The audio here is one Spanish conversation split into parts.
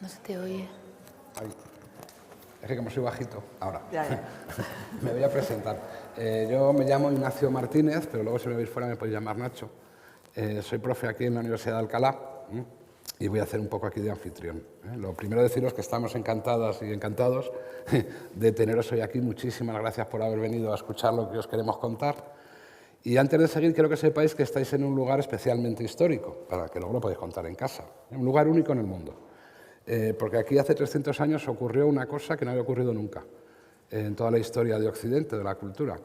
No se te oye. Ay, es que como soy bajito, ahora. Ya. Me voy a presentar. Yo me llamo Ignacio Martínez, pero luego si me veis fuera me podéis llamar Nacho. Soy profe aquí en la Universidad de Alcalá y voy a hacer un poco aquí de anfitrión. Lo primero deciros que estamos encantadas y encantados de teneros hoy aquí. Muchísimas gracias por haber venido a escuchar lo que os queremos contar. Y antes de seguir, quiero que sepáis que estáis en un lugar especialmente histórico, para que luego lo podáis contar en casa. Un lugar único en el mundo. Porque aquí hace 300 años ocurrió una cosa que no había ocurrido nunca en toda la historia de Occidente, de la cultura.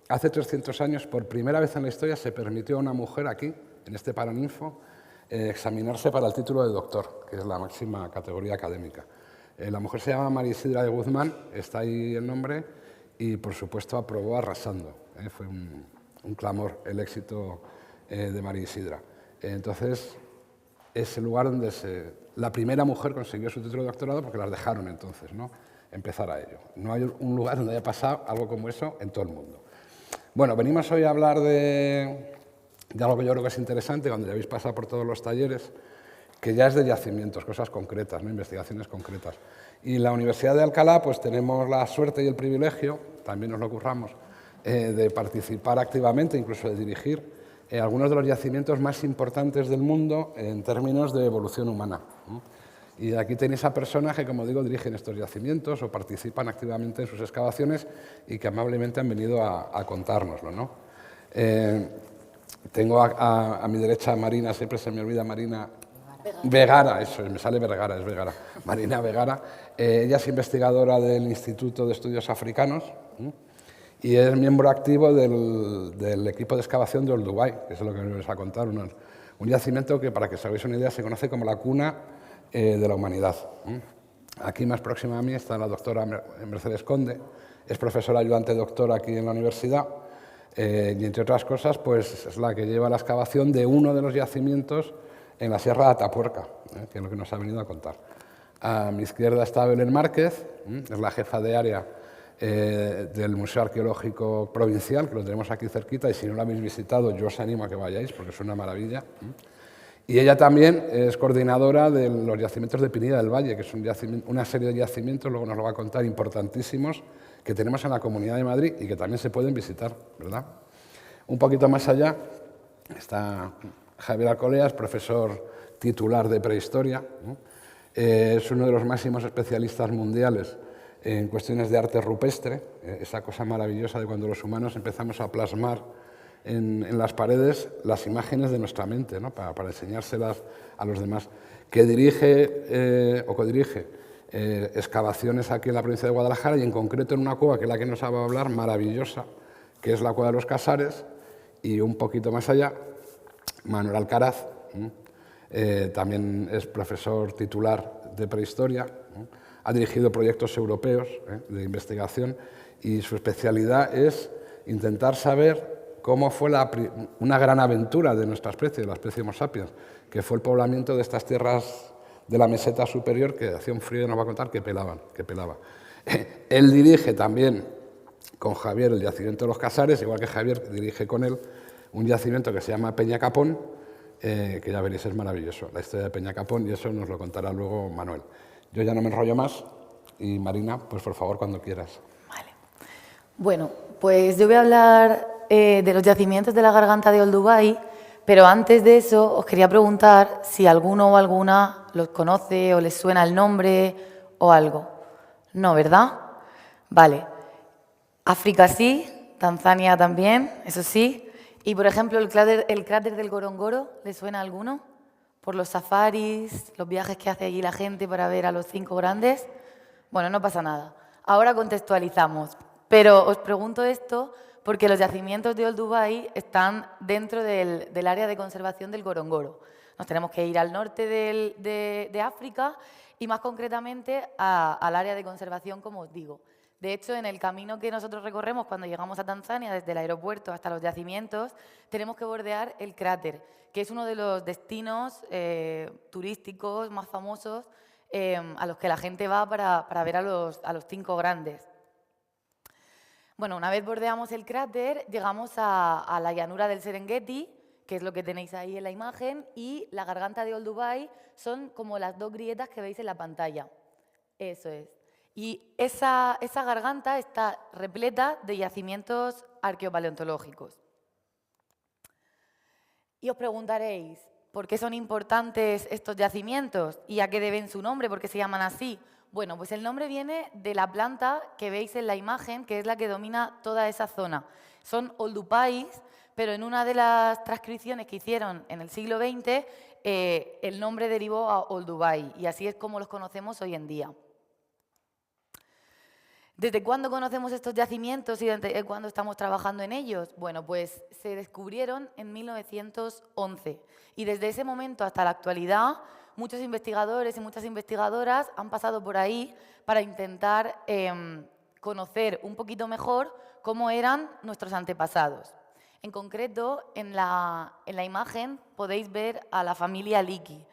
Hace 300 años, por primera vez en la historia, se permitió a una mujer aquí, en este Paraninfo, examinarse para el título de doctor, que es la máxima categoría académica. La mujer se llama María Isidra de Guzmán, está ahí el nombre, y por supuesto aprobó arrasando. Fue un clamor el éxito de María Isidra. Entonces, es el lugar donde la primera mujer consiguió su título de doctorado porque las dejaron entonces, ¿no? Empezar a ello. No hay un lugar donde haya pasado algo como eso en todo el mundo. Bueno, venimos hoy a hablar de algo que yo creo que es interesante, cuando ya habéis pasado por todos los talleres, que ya es de yacimientos, cosas concretas, ¿no? Investigaciones concretas. Y en la Universidad de Alcalá pues tenemos la suerte y el privilegio, también nos lo curramos, de participar activamente, incluso de dirigir algunos de los yacimientos más importantes del mundo en términos de evolución humana. Y aquí tenéis a personas que, como digo, dirigen estos yacimientos o participan activamente en sus excavaciones y que amablemente han venido a contárnoslo, ¿no? Tengo a mi derecha a Marina, siempre se me olvida Marina Vegara, eso, me sale Vergara, es Vegara. Marina Vegara. Ella es investigadora del Instituto de Estudios Africanos y es miembro activo del equipo de excavación de Olduvai, que es lo que me vais a contar. Un yacimiento que, para que os hagáis una idea, se conoce como la cuna de la humanidad. Aquí, más próxima a mí, está la doctora Mercedes Conde, es profesora ayudante doctora aquí en la universidad, y entre otras cosas, pues es la que lleva la excavación de uno de los yacimientos en la Sierra de Atapuerca, que es lo que nos ha venido a contar. A mi izquierda está Belén Márquez, es la jefa de área del Museo Arqueológico Provincial, que lo tenemos aquí cerquita, y si no lo habéis visitado, yo os animo a que vayáis, porque es una maravilla. Y ella también es coordinadora de los yacimientos de Pinilla del Valle, que es una serie de yacimientos, luego nos lo va a contar, importantísimos, que tenemos en la Comunidad de Madrid y que también se pueden visitar, ¿verdad? Un poquito más allá está Javier Alcolea, profesor titular de prehistoria, ¿no? Es uno de los máximos especialistas mundiales en cuestiones de arte rupestre, esa cosa maravillosa de cuando los humanos empezamos a plasmar en las paredes las imágenes de nuestra mente, ¿no? para enseñárselas a los demás, que dirige o codirige excavaciones aquí en la provincia de Guadalajara y en concreto en una cueva que es la que nos va a hablar, maravillosa, que es la Cueva de los Casares, y un poquito más allá, Manuel Alcaraz, también es profesor titular de prehistoria, ha dirigido proyectos europeos de investigación y su especialidad es intentar saber cómo fue una gran aventura de nuestra especie, de la especie Homo sapiens, que fue el poblamiento de estas tierras de la meseta superior que hacía un frío, nos va a contar, que pelaba. Él dirige también con Javier el yacimiento de los Casares, igual que Javier dirige con él un yacimiento que se llama Peña Capón, que ya veréis es maravilloso, la historia de Peña Capón, y eso nos lo contará luego Manuel. Yo ya no me enrollo más y Marina, pues por favor, cuando quieras. Vale. Bueno, pues yo voy a hablar de los yacimientos de la garganta de Olduvai, pero antes de eso os quería preguntar si alguno o alguna los conoce o les suena el nombre o algo. No, ¿verdad? Vale. África sí, Tanzania también, eso sí. Y, por ejemplo, el cráter del Gorongoro, ¿le suena a alguno? Por los safaris, los viajes que hace allí la gente para ver a los 5 grandes. Bueno, no pasa nada. Ahora contextualizamos. Pero os pregunto esto porque los yacimientos de Olduvai están dentro del área de conservación del Gorongoro. Nos tenemos que ir al norte de África y, más concretamente, al área de conservación, como os digo. De hecho, en el camino que nosotros recorremos cuando llegamos a Tanzania, desde el aeropuerto hasta los yacimientos, tenemos que bordear el cráter, que es uno de los destinos turísticos más famosos a los que la gente va para ver a los 5 grandes. Bueno, una vez bordeamos el cráter, llegamos a la llanura del Serengeti, que es lo que tenéis ahí en la imagen, y la garganta de Olduvai son como las dos grietas que veis en la pantalla. Eso es. Y esa garganta está repleta de yacimientos arqueopaleontológicos. Y os preguntaréis, ¿por qué son importantes estos yacimientos? ¿Y a qué deben su nombre? ¿Por qué se llaman así? Bueno, pues el nombre viene de la planta que veis en la imagen, que es la que domina toda esa zona. Son oldupais, pero en una de las transcripciones que hicieron en el siglo XX, el nombre derivó a Olduvai, y así es como los conocemos hoy en día. ¿Desde cuándo conocemos estos yacimientos y desde cuándo estamos trabajando en ellos? Bueno, pues se descubrieron en 1911 y desde ese momento hasta la actualidad muchos investigadores y muchas investigadoras han pasado por ahí para intentar conocer un poquito mejor cómo eran nuestros antepasados. En concreto, en la imagen podéis ver a la familia Leakey,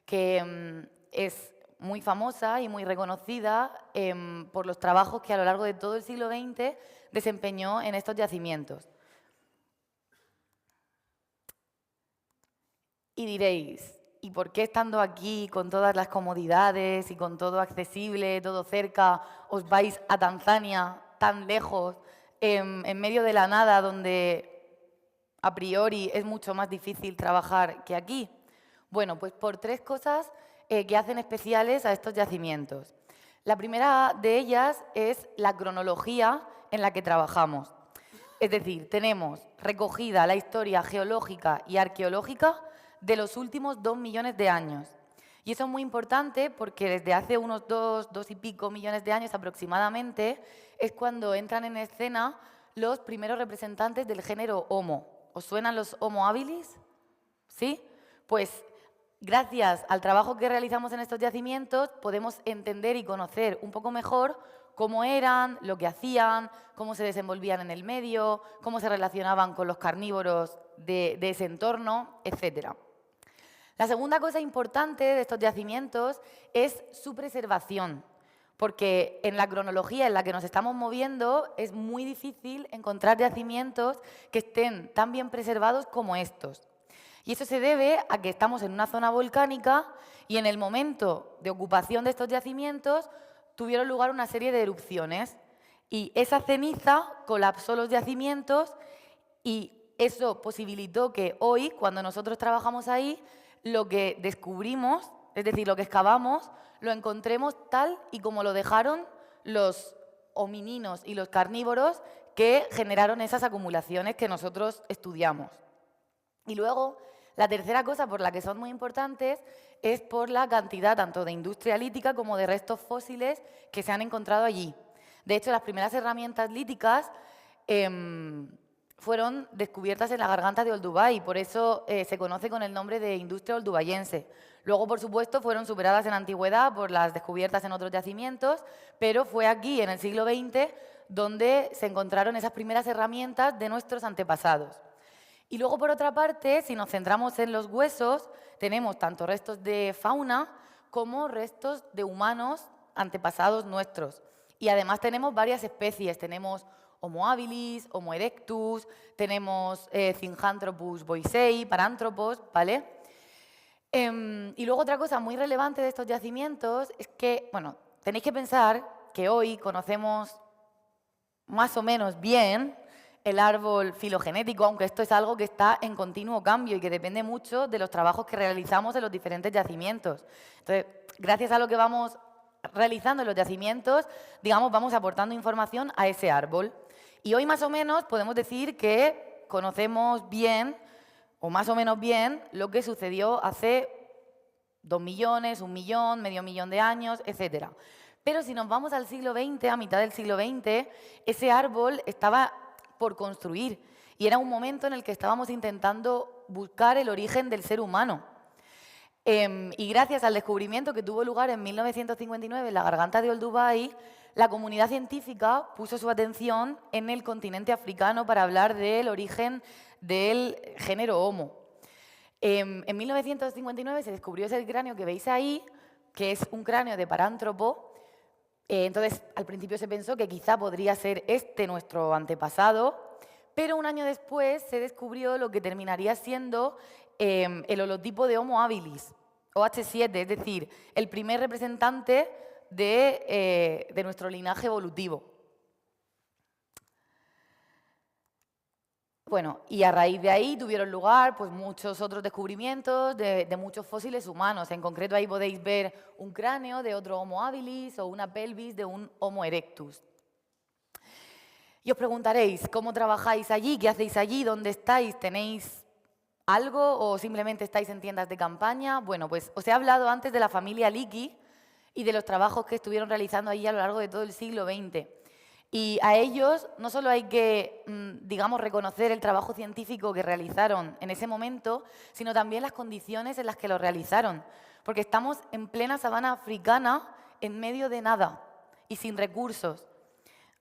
que es muy famosa y muy reconocida por los trabajos que a lo largo de todo el siglo XX desempeñó en estos yacimientos. Y diréis, ¿y por qué estando aquí con todas las comodidades y con todo accesible, todo cerca, os vais a Tanzania, tan lejos, en medio de la nada, donde a priori es mucho más difícil trabajar que aquí? Bueno, pues por tres cosas que hacen especiales a estos yacimientos. La primera de ellas es la cronología en la que trabajamos. Es decir, tenemos recogida la historia geológica y arqueológica de los últimos 2 millones de años. Y eso es muy importante porque desde hace unos 2 y pico millones de años aproximadamente es cuando entran en escena los primeros representantes del género Homo. ¿Os suenan los Homo habilis? ¿Sí? Pues gracias al trabajo que realizamos en estos yacimientos podemos entender y conocer un poco mejor cómo eran, lo que hacían, cómo se desenvolvían en el medio, cómo se relacionaban con los carnívoros de ese entorno, etc. La segunda cosa importante de estos yacimientos es su preservación, porque en la cronología en la que nos estamos moviendo es muy difícil encontrar yacimientos que estén tan bien preservados como estos. Y eso se debe a que estamos en una zona volcánica y en el momento de ocupación de estos yacimientos tuvieron lugar una serie de erupciones y esa ceniza colapsó los yacimientos y eso posibilitó que hoy, cuando nosotros trabajamos ahí, lo que descubrimos, es decir, lo que excavamos, lo encontremos tal y como lo dejaron los homininos y los carnívoros que generaron esas acumulaciones que nosotros estudiamos. Y luego, la tercera cosa por la que son muy importantes es por la cantidad tanto de industria lítica como de restos fósiles que se han encontrado allí. De hecho, las primeras herramientas líticas fueron descubiertas en la garganta de Olduvai, por eso se conoce con el nombre de industria oldubayense. Luego, por supuesto, fueron superadas en la antigüedad por las descubiertas en otros yacimientos, pero fue aquí, en el siglo XX, donde se encontraron esas primeras herramientas de nuestros antepasados. Y luego, por otra parte, si nos centramos en los huesos, tenemos tanto restos de fauna como restos de humanos antepasados nuestros. Y además tenemos varias especies, tenemos Homo habilis, Homo erectus, tenemos Zinjanthropus boisei, Paranthropos, ¿vale? Y luego otra cosa muy relevante de estos yacimientos es que, bueno, tenéis que pensar que hoy conocemos más o menos bien el árbol filogenético, aunque esto es algo que está en continuo cambio y que depende mucho de los trabajos que realizamos en los diferentes yacimientos. Entonces, gracias a lo que vamos realizando en los yacimientos, digamos, vamos aportando información a ese árbol. Y hoy más o menos podemos decir que conocemos bien, o más o menos bien, lo que sucedió hace 2 millones, 1 millón, medio millón de años, etc. Pero si nos vamos al siglo XX, a mitad del siglo XX, ese árbol estaba por construir y era un momento en el que estábamos intentando buscar el origen del ser humano. Y gracias al descubrimiento que tuvo lugar en 1959 en la garganta de Olduvai, la comunidad científica puso su atención en el continente africano para hablar del origen del género Homo. En 1959 se descubrió ese cráneo que veis ahí, que es un cráneo de parántropo. Entonces, al principio se pensó que quizá podría ser este nuestro antepasado, pero un año después se descubrió lo que terminaría siendo el holotipo de Homo habilis, OH7, es decir, el primer representante de nuestro linaje evolutivo. Bueno, y a raíz de ahí tuvieron lugar pues, muchos otros descubrimientos de muchos fósiles humanos. En concreto, ahí podéis ver un cráneo de otro Homo habilis o una pelvis de un Homo erectus. Y os preguntaréis, ¿cómo trabajáis allí? ¿Qué hacéis allí? ¿Dónde estáis? ¿Tenéis algo o simplemente estáis en tiendas de campaña? Bueno, pues os he hablado antes de la familia Leakey y de los trabajos que estuvieron realizando allí a lo largo de todo el siglo XX. Y a ellos no solo hay que, digamos, reconocer el trabajo científico que realizaron en ese momento, sino también las condiciones en las que lo realizaron. Porque estamos en plena sabana africana, en medio de nada y sin recursos.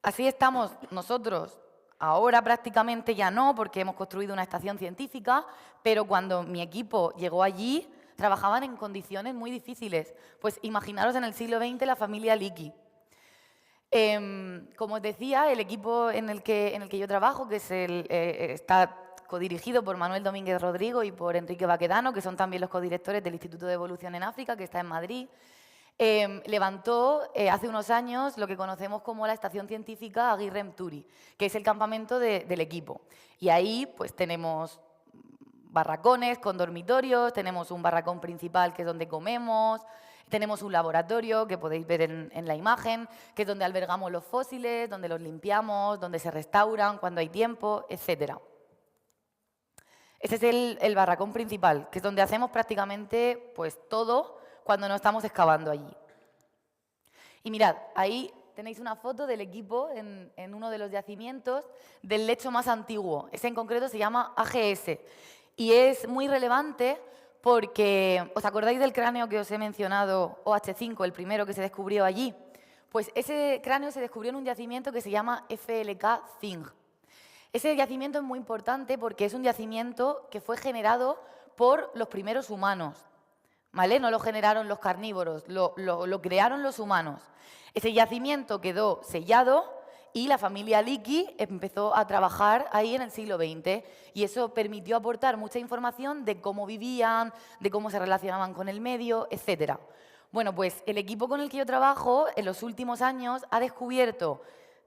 Así estamos nosotros. Ahora prácticamente ya no, porque hemos construido una estación científica, pero cuando mi equipo llegó allí, trabajaban en condiciones muy difíciles. Pues imaginaros en el siglo XX la familia Leakey. Como os decía, el equipo en el que yo trabajo, que es está codirigido por Manuel Domínguez Rodrigo y por Enrique Baquedano, que son también los codirectores del Instituto de Evolución en África, que está en Madrid, levantó hace unos años lo que conocemos como la Estación Científica Aguirre Mturi, que es el campamento del equipo. Y ahí pues tenemos barracones con dormitorios, tenemos un barracón principal que es donde comemos, tenemos un laboratorio que podéis ver en la imagen, que es donde albergamos los fósiles, donde los limpiamos, donde se restauran cuando hay tiempo, etc. Ese es el barracón principal, que es donde hacemos prácticamente pues, todo cuando no estamos excavando allí. Y mirad, ahí tenéis una foto del equipo en uno de los yacimientos del lecho más antiguo. Ese en concreto se llama AGS. Y es muy relevante porque, ¿os acordáis del cráneo que os he mencionado, OH5, el primero que se descubrió allí? Pues ese cráneo se descubrió en un yacimiento que se llama FLK Thing. Ese yacimiento es muy importante porque es un yacimiento que fue generado por los primeros humanos, ¿vale? No lo generaron los carnívoros, lo crearon los humanos. Ese yacimiento quedó sellado y la familia Leakey empezó a trabajar ahí en el siglo XX y eso permitió aportar mucha información de cómo vivían, de cómo se relacionaban con el medio, etc. Bueno, pues el equipo con el que yo trabajo en los últimos años ha descubierto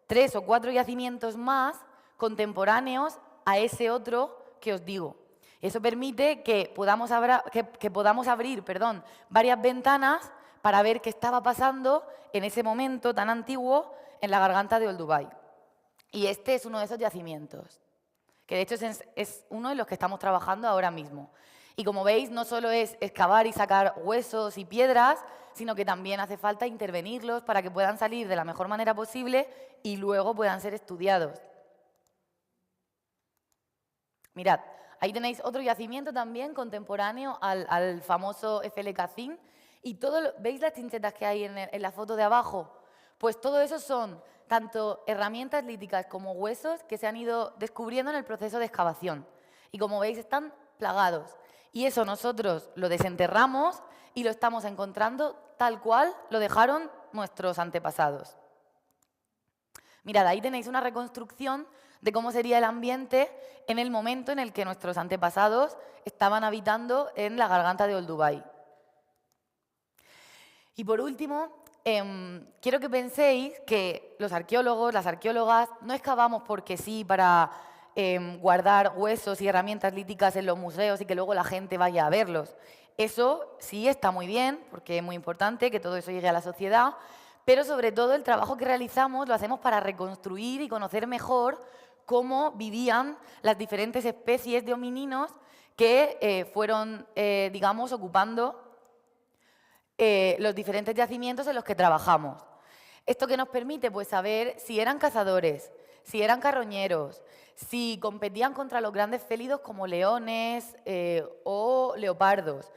3 o 4 yacimientos más contemporáneos a ese otro que os digo. Eso permite que podamos abrir varias ventanas para ver qué estaba pasando en ese momento tan antiguo en la garganta de Olduvai. Y este es uno de esos yacimientos, que de hecho es uno de los que estamos trabajando ahora mismo. Y como veis, no solo es excavar y sacar huesos y piedras, sino que también hace falta intervenirlos para que puedan salir de la mejor manera posible y luego puedan ser estudiados. Mirad, ahí tenéis otro yacimiento también contemporáneo al famoso FLK Thing. Y ¿veis las chinchetas que hay en la foto de abajo? Pues todo eso son tanto herramientas líticas como huesos que se han ido descubriendo en el proceso de excavación. Y como veis, están plagados. Y eso nosotros lo desenterramos y lo estamos encontrando tal cual lo dejaron nuestros antepasados. Mirad, ahí tenéis una reconstrucción de cómo sería el ambiente en el momento en el que nuestros antepasados estaban habitando en la garganta de Olduvai. Y por último, quiero que penséis que los arqueólogos, las arqueólogas, no excavamos porque sí para guardar huesos y herramientas líticas en los museos y que luego la gente vaya a verlos. Eso sí está muy bien, porque es muy importante que todo eso llegue a la sociedad, pero sobre todo el trabajo que realizamos lo hacemos para reconstruir y conocer mejor cómo vivían las diferentes especies de homininos que fueron, digamos, ocupando los diferentes yacimientos en los que trabajamos. ¿Esto qué nos permite? Pues saber si eran cazadores, si eran carroñeros, si competían contra los grandes félidos como leones o leopardos,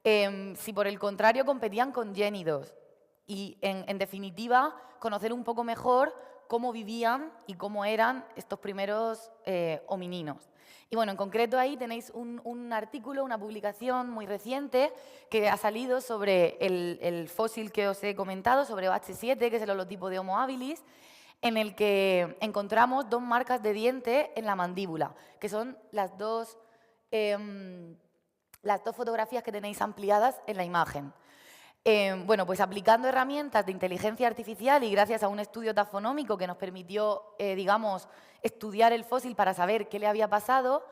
si por el contrario competían con génidos. Y, en definitiva, conocer un poco mejor cómo vivían y cómo eran estos primeros homininos. Y bueno, en concreto ahí tenéis un artículo, una publicación muy reciente que ha salido sobre el fósil que os he comentado, sobre OH7, que es el holotipo de Homo habilis, en el que encontramos 2 marcas de diente en la mandíbula, que son las dos fotografías que tenéis ampliadas en la imagen. Bueno, pues aplicando herramientas de inteligencia artificial y gracias a un estudio tafonómico que nos permitió, digamos, estudiar el fósil para saber qué le había pasado,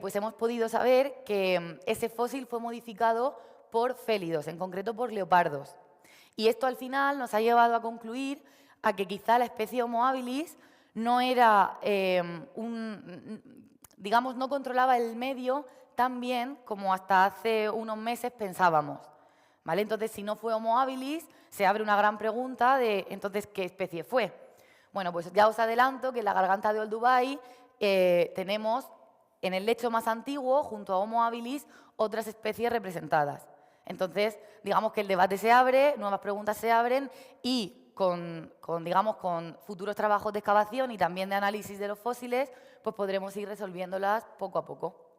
pues hemos podido saber que ese fósil fue modificado por félidos, en concreto por leopardos. Y esto al final nos ha llevado a concluir a que quizá la especie Homo habilis no era digamos, no controlaba el medio tan bien como hasta hace unos meses pensábamos. ¿Vale? Entonces, si no fue Homo habilis, se abre una gran pregunta de, entonces, ¿qué especie fue? Bueno, pues ya os adelanto que en la garganta de Olduvai tenemos en el lecho más antiguo, junto a Homo habilis, otras especies representadas. Entonces, digamos que el debate se abre, nuevas preguntas se abren y digamos, con futuros trabajos de excavación y también de análisis de los fósiles, pues podremos ir resolviéndolas poco a poco.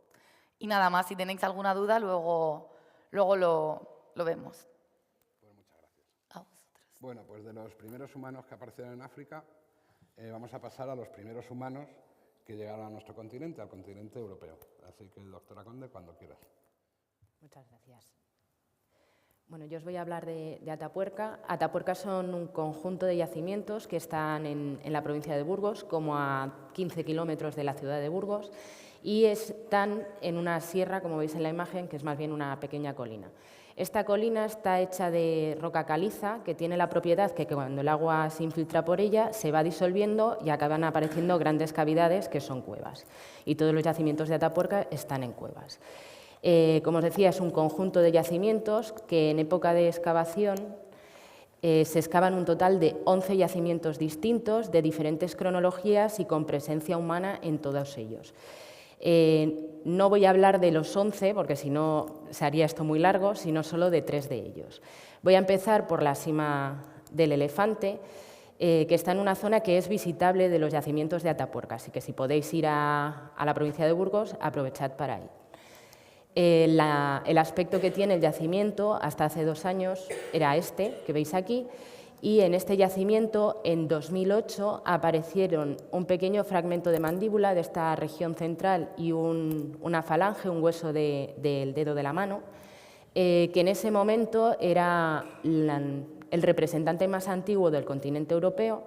Y nada más, si tenéis alguna duda, luego lo vemos. Pues muchas gracias. A vosotros. Bueno, pues de los primeros humanos que aparecieron en África, vamos a pasar a los primeros humanos que llegaron a nuestro continente, al continente europeo. Así que, doctora Conde, cuando quieras. Muchas gracias. Bueno, yo os voy a hablar de Atapuerca. Atapuerca son un conjunto de yacimientos que están en la provincia de Burgos, como a 15 kilómetros de la ciudad de Burgos, y están en una sierra, como veis en la imagen, que es más bien una pequeña colina. Esta colina está hecha de roca caliza, que tiene la propiedad que cuando el agua se infiltra por ella se va disolviendo y acaban apareciendo grandes cavidades que son cuevas. Y todos los yacimientos de Atapuerca están en cuevas. Como os decía, es un conjunto de yacimientos que en época de excavación se excavan un total de 11 yacimientos distintos, de diferentes cronologías y con presencia humana en todos ellos. No voy a hablar de los 11, porque si no se haría esto muy largo, sino solo de 3 de ellos. Voy a empezar por la Sima del Elefante, que está en una zona que es visitable de los yacimientos de Atapuerca, así que si podéis ir a la provincia de Burgos, aprovechad para ir. El aspecto que tiene el yacimiento hasta hace 2 años era este, que veis aquí, y en este yacimiento, en 2008, aparecieron un pequeño fragmento de mandíbula de esta región central y una falange, un hueso del dedo de la mano, que en ese momento era el representante más antiguo del continente europeo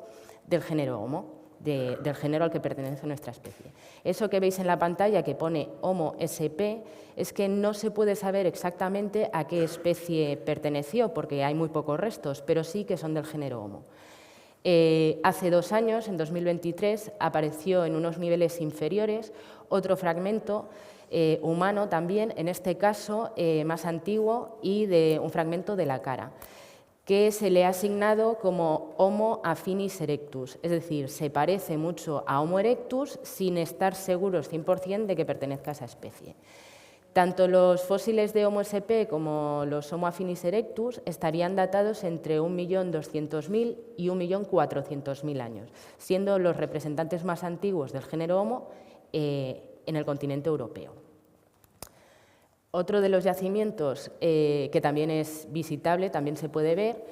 del género Homo, del género al que pertenece nuestra especie. Eso que veis en la pantalla que pone Homo sp es que no se puede saber exactamente a qué especie perteneció porque hay muy pocos restos, pero sí que son del género Homo. Hace 2 años, en 2023, apareció en unos niveles inferiores otro fragmento humano también, en este caso más antiguo y de un fragmento de la cara, que se le ha asignado como Homo affinis erectus, es decir, se parece mucho a Homo erectus sin estar seguros 100% de que pertenezca a esa especie. Tanto los fósiles de Homo sp como los Homo affinis erectus estarían datados entre 1.200.000 y 1.400.000 años, siendo los representantes más antiguos del género Homo en el continente europeo. Otro de los yacimientos que también es visitable, también se puede ver,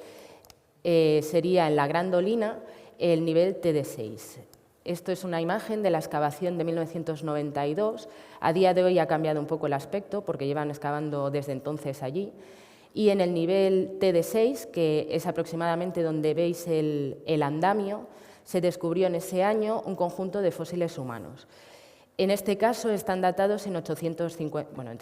sería en la Gran Dolina el nivel TD6. Esto es una imagen de la excavación de 1992. A día de hoy ha cambiado un poco el aspecto porque llevan excavando desde entonces allí. Y en el nivel TD6, que es aproximadamente donde veis el andamio, se descubrió en ese año un conjunto de fósiles humanos. En este caso están datados en entre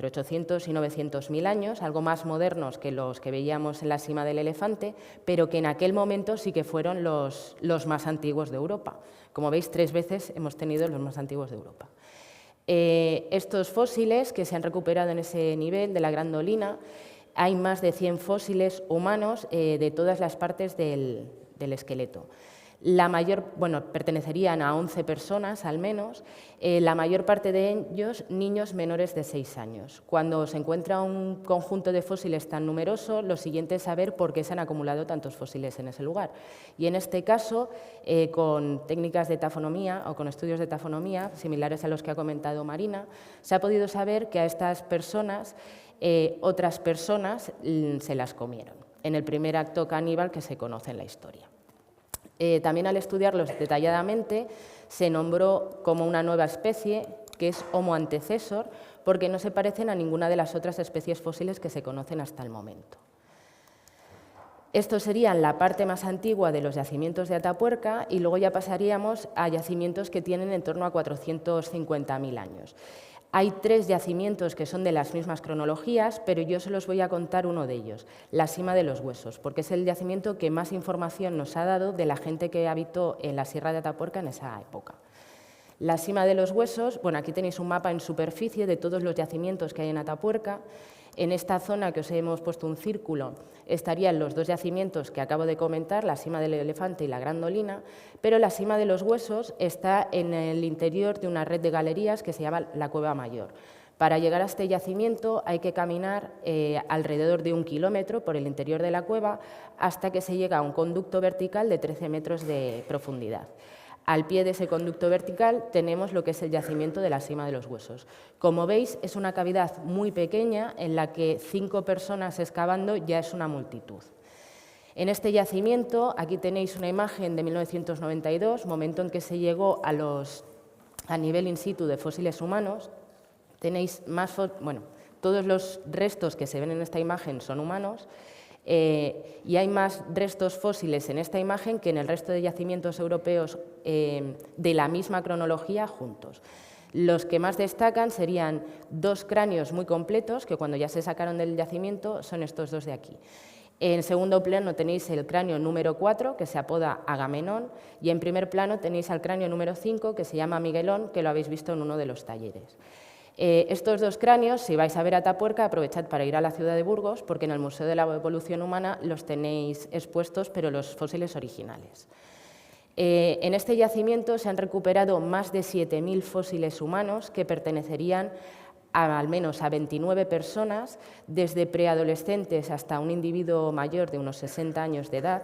800 y 900.000 años, algo más modernos que los que veíamos en la Sima del Elefante, pero que en aquel momento sí que fueron los más antiguos de Europa. Como veis, 3 veces hemos tenido los más antiguos de Europa. Estos fósiles que se han recuperado en ese nivel de la Gran Dolina, hay más de 100 fósiles humanos de todas las partes del esqueleto. Pertenecerían a 11 personas al menos, la mayor parte de ellos niños menores de 6 años. Cuando se encuentra un conjunto de fósiles tan numeroso, lo siguiente es saber por qué se han acumulado tantos fósiles en ese lugar. Y en este caso, con técnicas de tafonomía o con estudios de tafonomía, similares a los que ha comentado Marina, se ha podido saber que a estas personas, otras personas se las comieron, en el primer acto caníbal que se conoce en la historia. También al estudiarlos detalladamente se nombró como una nueva especie, que es Homo antecessor, porque no se parecen a ninguna de las otras especies fósiles que se conocen hasta el momento. Esto sería la parte más antigua de los yacimientos de Atapuerca y luego ya pasaríamos a yacimientos que tienen en torno a 450.000 años. Hay 3 yacimientos que son de las mismas cronologías, pero yo solo os voy a contar uno de ellos, la Sima de los Huesos, porque es el yacimiento que más información nos ha dado de la gente que habitó en la Sierra de Atapuerca en esa época. La Sima de los Huesos, bueno, aquí tenéis un mapa en superficie de todos los yacimientos que hay en Atapuerca. En esta zona que os hemos puesto un círculo estarían los 2 yacimientos que acabo de comentar, la Sima del Elefante y la Grandolina, pero la Sima de los Huesos está en el interior de una red de galerías que se llama la Cueva Mayor. Para llegar a este yacimiento hay que caminar alrededor de 1 kilómetro por el interior de la cueva hasta que se llega a un conducto vertical de 13 metros de profundidad. Al pie de ese conducto vertical tenemos lo que es el yacimiento de la Sima de los Huesos. Como veis, es una cavidad muy pequeña en la que 5 personas excavando ya es una multitud. En este yacimiento, aquí tenéis una imagen de 1992, momento en que se llegó a nivel in situ de fósiles humanos. Tenéis todos los restos que se ven en esta imagen son humanos. Y hay más restos fósiles en esta imagen que en el resto de yacimientos europeos de la misma cronología juntos. Los que más destacan serían 2 cráneos muy completos, que cuando ya se sacaron del yacimiento son estos 2 de aquí. En segundo plano tenéis el cráneo número 4, que se apoda Agamenón, y en primer plano tenéis al cráneo número 5, que se llama Miguelón, que lo habéis visto en uno de los talleres. Estos 2 cráneos, si vais a ver Atapuerca, aprovechad para ir a la ciudad de Burgos, porque en el Museo de la Evolución Humana los tenéis expuestos, pero los fósiles originales. En este yacimiento se han recuperado más de 7.000 fósiles humanos que pertenecerían al menos a 29 personas, desde preadolescentes hasta un individuo mayor de unos 60 años de edad,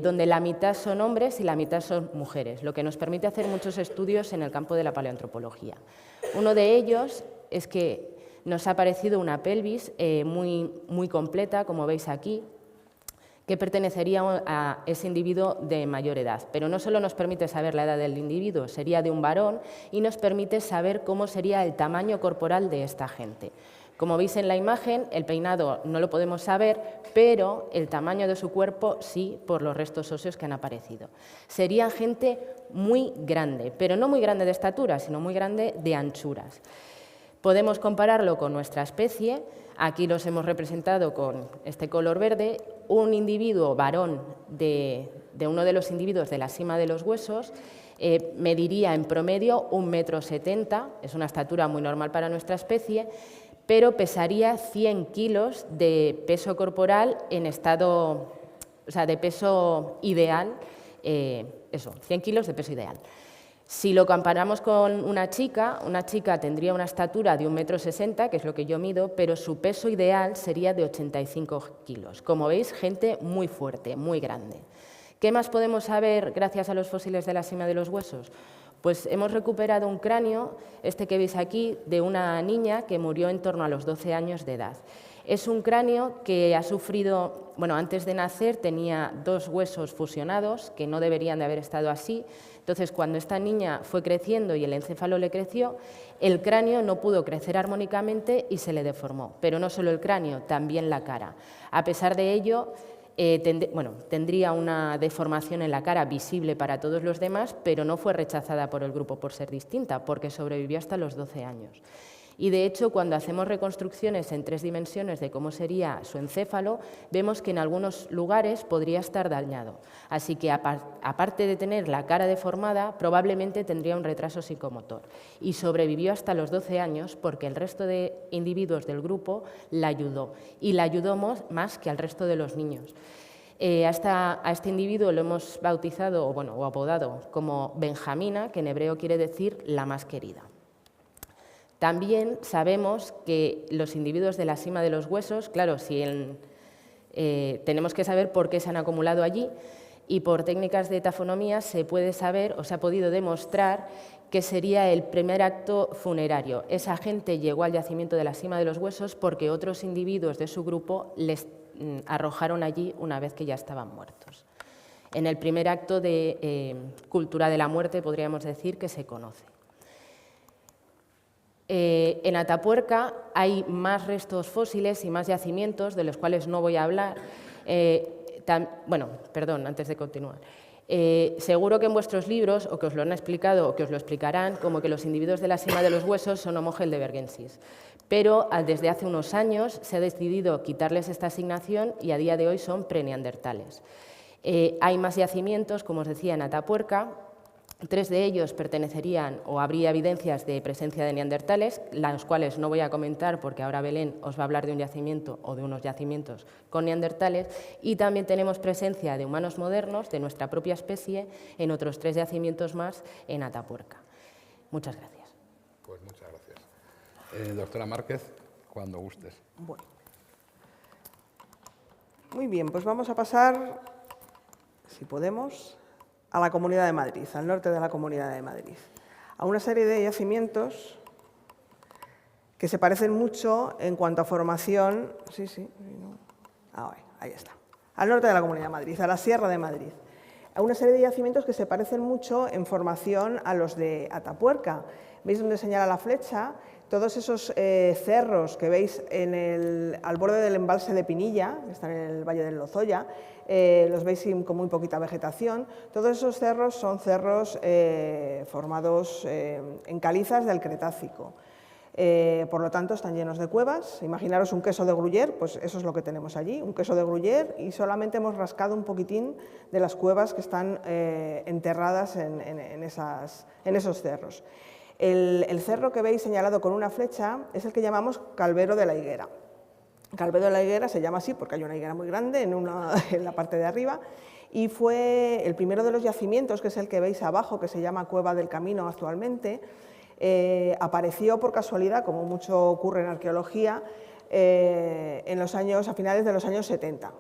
donde la mitad son hombres y la mitad son mujeres, lo que nos permite hacer muchos estudios en el campo de la paleoantropología. Uno de ellos es que nos ha aparecido una pelvis muy completa, como veis aquí, que pertenecería a ese individuo de mayor edad. Pero no solo nos permite saber la edad del individuo, sería de un varón, y nos permite saber cómo sería el tamaño corporal de esta gente. Como veis en la imagen, el peinado no lo podemos saber, pero el tamaño de su cuerpo sí, por los restos óseos que han aparecido. Sería gente muy grande, pero no muy grande de estatura, sino muy grande de anchuras. Podemos compararlo con nuestra especie. Aquí los hemos representado con este color verde. Un individuo varón de uno de los individuos de la Sima de los Huesos mediría en promedio 1,70 m, es una estatura muy normal para nuestra especie, pero pesaría 100 kilos de peso corporal en estado, o sea, de peso ideal, 100 kilos de peso ideal. Si lo comparamos con una chica tendría una estatura de 1,60 m, que es lo que yo mido, pero su peso ideal sería de 85 kilos. Como veis, gente muy fuerte, muy grande. ¿Qué más podemos saber gracias a los fósiles de la Sima de los Huesos? Pues hemos recuperado un cráneo, este que veis aquí, de una niña que murió en torno a los 12 años de edad. Es un cráneo que ha sufrido, antes de nacer tenía 2 huesos fusionados, que no deberían de haber estado así. Entonces, cuando esta niña fue creciendo y el encéfalo le creció, el cráneo no pudo crecer armónicamente y se le deformó. Pero no solo el cráneo, también la cara. A pesar de ello, tendría una deformación en la cara visible para todos los demás, pero no fue rechazada por el grupo por ser distinta, porque sobrevivió hasta los 12 años. Y de hecho, cuando hacemos reconstrucciones en 3 dimensiones de cómo sería su encéfalo, vemos que en algunos lugares podría estar dañado. Así que, aparte de tener la cara deformada, probablemente tendría un retraso psicomotor. Y sobrevivió hasta los 12 años porque el resto de individuos del grupo la ayudó. Y la ayudó más que al resto de los niños. A este individuo lo hemos bautizado o apodado como Benjamina, que en hebreo quiere decir la más querida. También sabemos que los individuos de la Sima de los Huesos, claro, tenemos que saber por qué se han acumulado allí, y por técnicas de tafonomía se puede saber o se ha podido demostrar que sería el primer acto funerario. Esa gente llegó al yacimiento de la Sima de los Huesos porque otros individuos de su grupo les arrojaron allí una vez que ya estaban muertos. en el primer acto de cultura de la muerte, podríamos decir, que se conoce. En Atapuerca hay más restos fósiles y más yacimientos, de los cuales no voy a hablar. Bueno, perdón, antes de continuar. Seguro que en vuestros libros, o que os lo han explicado o que os lo explicarán, como que los individuos de la sima de los huesos son Homo heidelbergensis. Pero desde hace unos años se ha decidido quitarles esta asignación y a día de hoy son preneandertales. Hay más yacimientos, como os decía, en Atapuerca. 3 de ellos pertenecerían o habría evidencias de presencia de neandertales, las cuales no voy a comentar porque ahora Belén os va a hablar de un yacimiento o de unos yacimientos con neandertales, y también tenemos presencia de humanos modernos de nuestra propia especie en otros 3 yacimientos más en Atapuerca. Muchas gracias. Pues muchas gracias. Doctora Márquez, cuando gustes. Bueno. Muy bien, pues vamos a pasar, si podemos, a la Comunidad de Madrid, al norte de la Comunidad de Madrid, a una serie de yacimientos que se parecen mucho en cuanto a formación, ahí está, al norte de la Comunidad de Madrid, a la Sierra de Madrid, a una serie de yacimientos que se parecen mucho en formación a los de Atapuerca. ¿Veis donde señala la flecha? Todos esos cerros que veis al borde del embalse de Pinilla, que están en el Valle del Lozoya, los veis con muy poquita vegetación. Todos esos cerros son cerros formados en calizas del Cretácico. Por lo tanto, están llenos de cuevas. Imaginaros un queso de Gruyère, pues eso es lo que tenemos allí, un queso de Gruyère, y solamente hemos rascado un poquitín de las cuevas que están enterradas en esos cerros. El cerro que veis señalado con una flecha es el que llamamos Calvero de la Higuera. Calvero de la Higuera se llama así porque hay una higuera muy grande en la parte de arriba, y fue el primero de los yacimientos, que es el que veis abajo, que se llama Cueva del Camino actualmente. Apareció por casualidad, como mucho ocurre en arqueología, a finales de los años 70.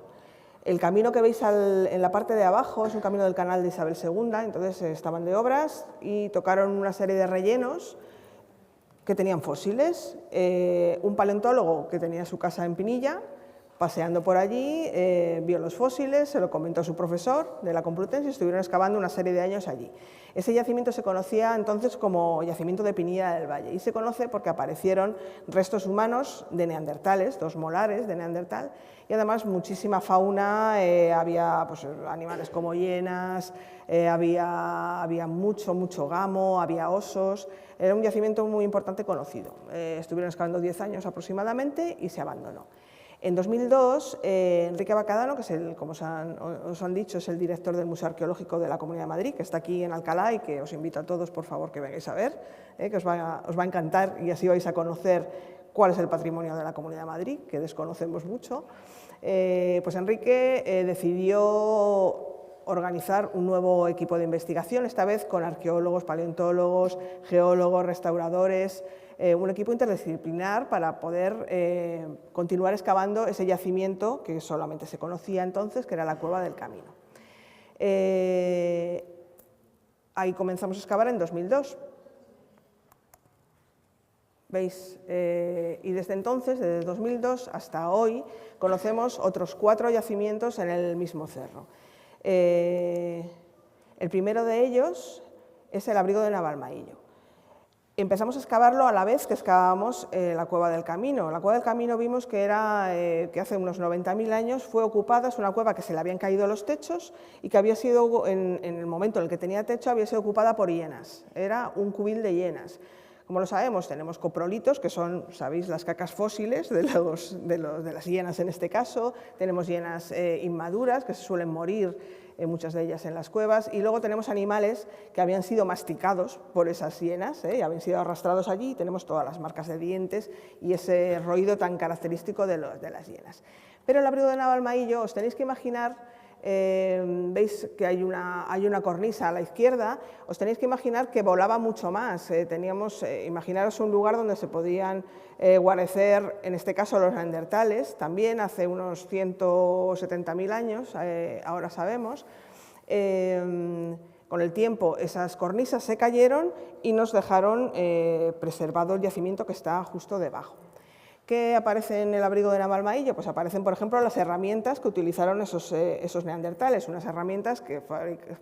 El camino que veis en la parte de abajo es un camino del canal de Isabel II, entonces estaban de obras y tocaron una serie de rellenos que tenían fósiles. Un paleontólogo que tenía su casa en Pinilla, paseando por allí, vio los fósiles, se lo comentó a su profesor de la Complutense y estuvieron excavando una serie de años allí. Ese yacimiento se conocía entonces como Yacimiento de Pinilla del Valle, y se conoce porque aparecieron restos humanos de neandertales, 2 molares de neandertal, y además muchísima fauna, había pues, animales como hienas, había mucho gamo, había osos. Era un yacimiento muy importante conocido. Estuvieron excavando 10 años aproximadamente y se abandonó. En 2002, Enrique Bacadano, que es como os han dicho, es el director del Museo Arqueológico de la Comunidad de Madrid, que está aquí en Alcalá y que os invito a todos, por favor, que vengáis a ver, que os va a encantar y así vais a conocer cuál es el patrimonio de la Comunidad de Madrid, que desconocemos mucho. Pues Enrique decidió organizar un nuevo equipo de investigación, esta vez con arqueólogos, paleontólogos, geólogos, restauradores, un equipo interdisciplinar para poder continuar excavando ese yacimiento que solamente se conocía entonces, que era la Cueva del Camino. Ahí comenzamos a excavar en 2002. ¿Veis? Y desde entonces, desde 2002 hasta hoy, conocemos otros 4 yacimientos en el mismo cerro. El primero de ellos es el abrigo de Navalmaillo. Empezamos a excavarlo a la vez que excavábamos la Cueva del Camino. La Cueva del Camino vimos que hace unos 90.000 años fue ocupada, es una cueva que se le habían caído los techos y que había sido, en el momento en el que tenía techo, había sido ocupada por hienas. Era un cubil de hienas. Como lo sabemos, tenemos coprolitos, que son, sabéis, las cacas fósiles de las hienas en este caso. Tenemos hienas inmaduras, que se suelen morir, muchas de ellas en las cuevas. Y luego tenemos animales que habían sido masticados por esas hienas, y habían sido arrastrados allí. Y tenemos todas las marcas de dientes y ese ruido tan característico de las hienas. Pero el abrigo de Navalmaillo, os tenéis que imaginar, veis que hay una cornisa a la izquierda, os tenéis que imaginar que volaba mucho más. Imaginaros un lugar donde se podían guarecer, en este caso los neandertales, también hace unos 170.000 años, ahora sabemos. Con el tiempo esas cornisas se cayeron y nos dejaron preservado el yacimiento que está justo debajo. ¿Qué aparece en el abrigo de Navalmaillo? Pues aparecen, por ejemplo, las herramientas que utilizaron esos neandertales, unas herramientas que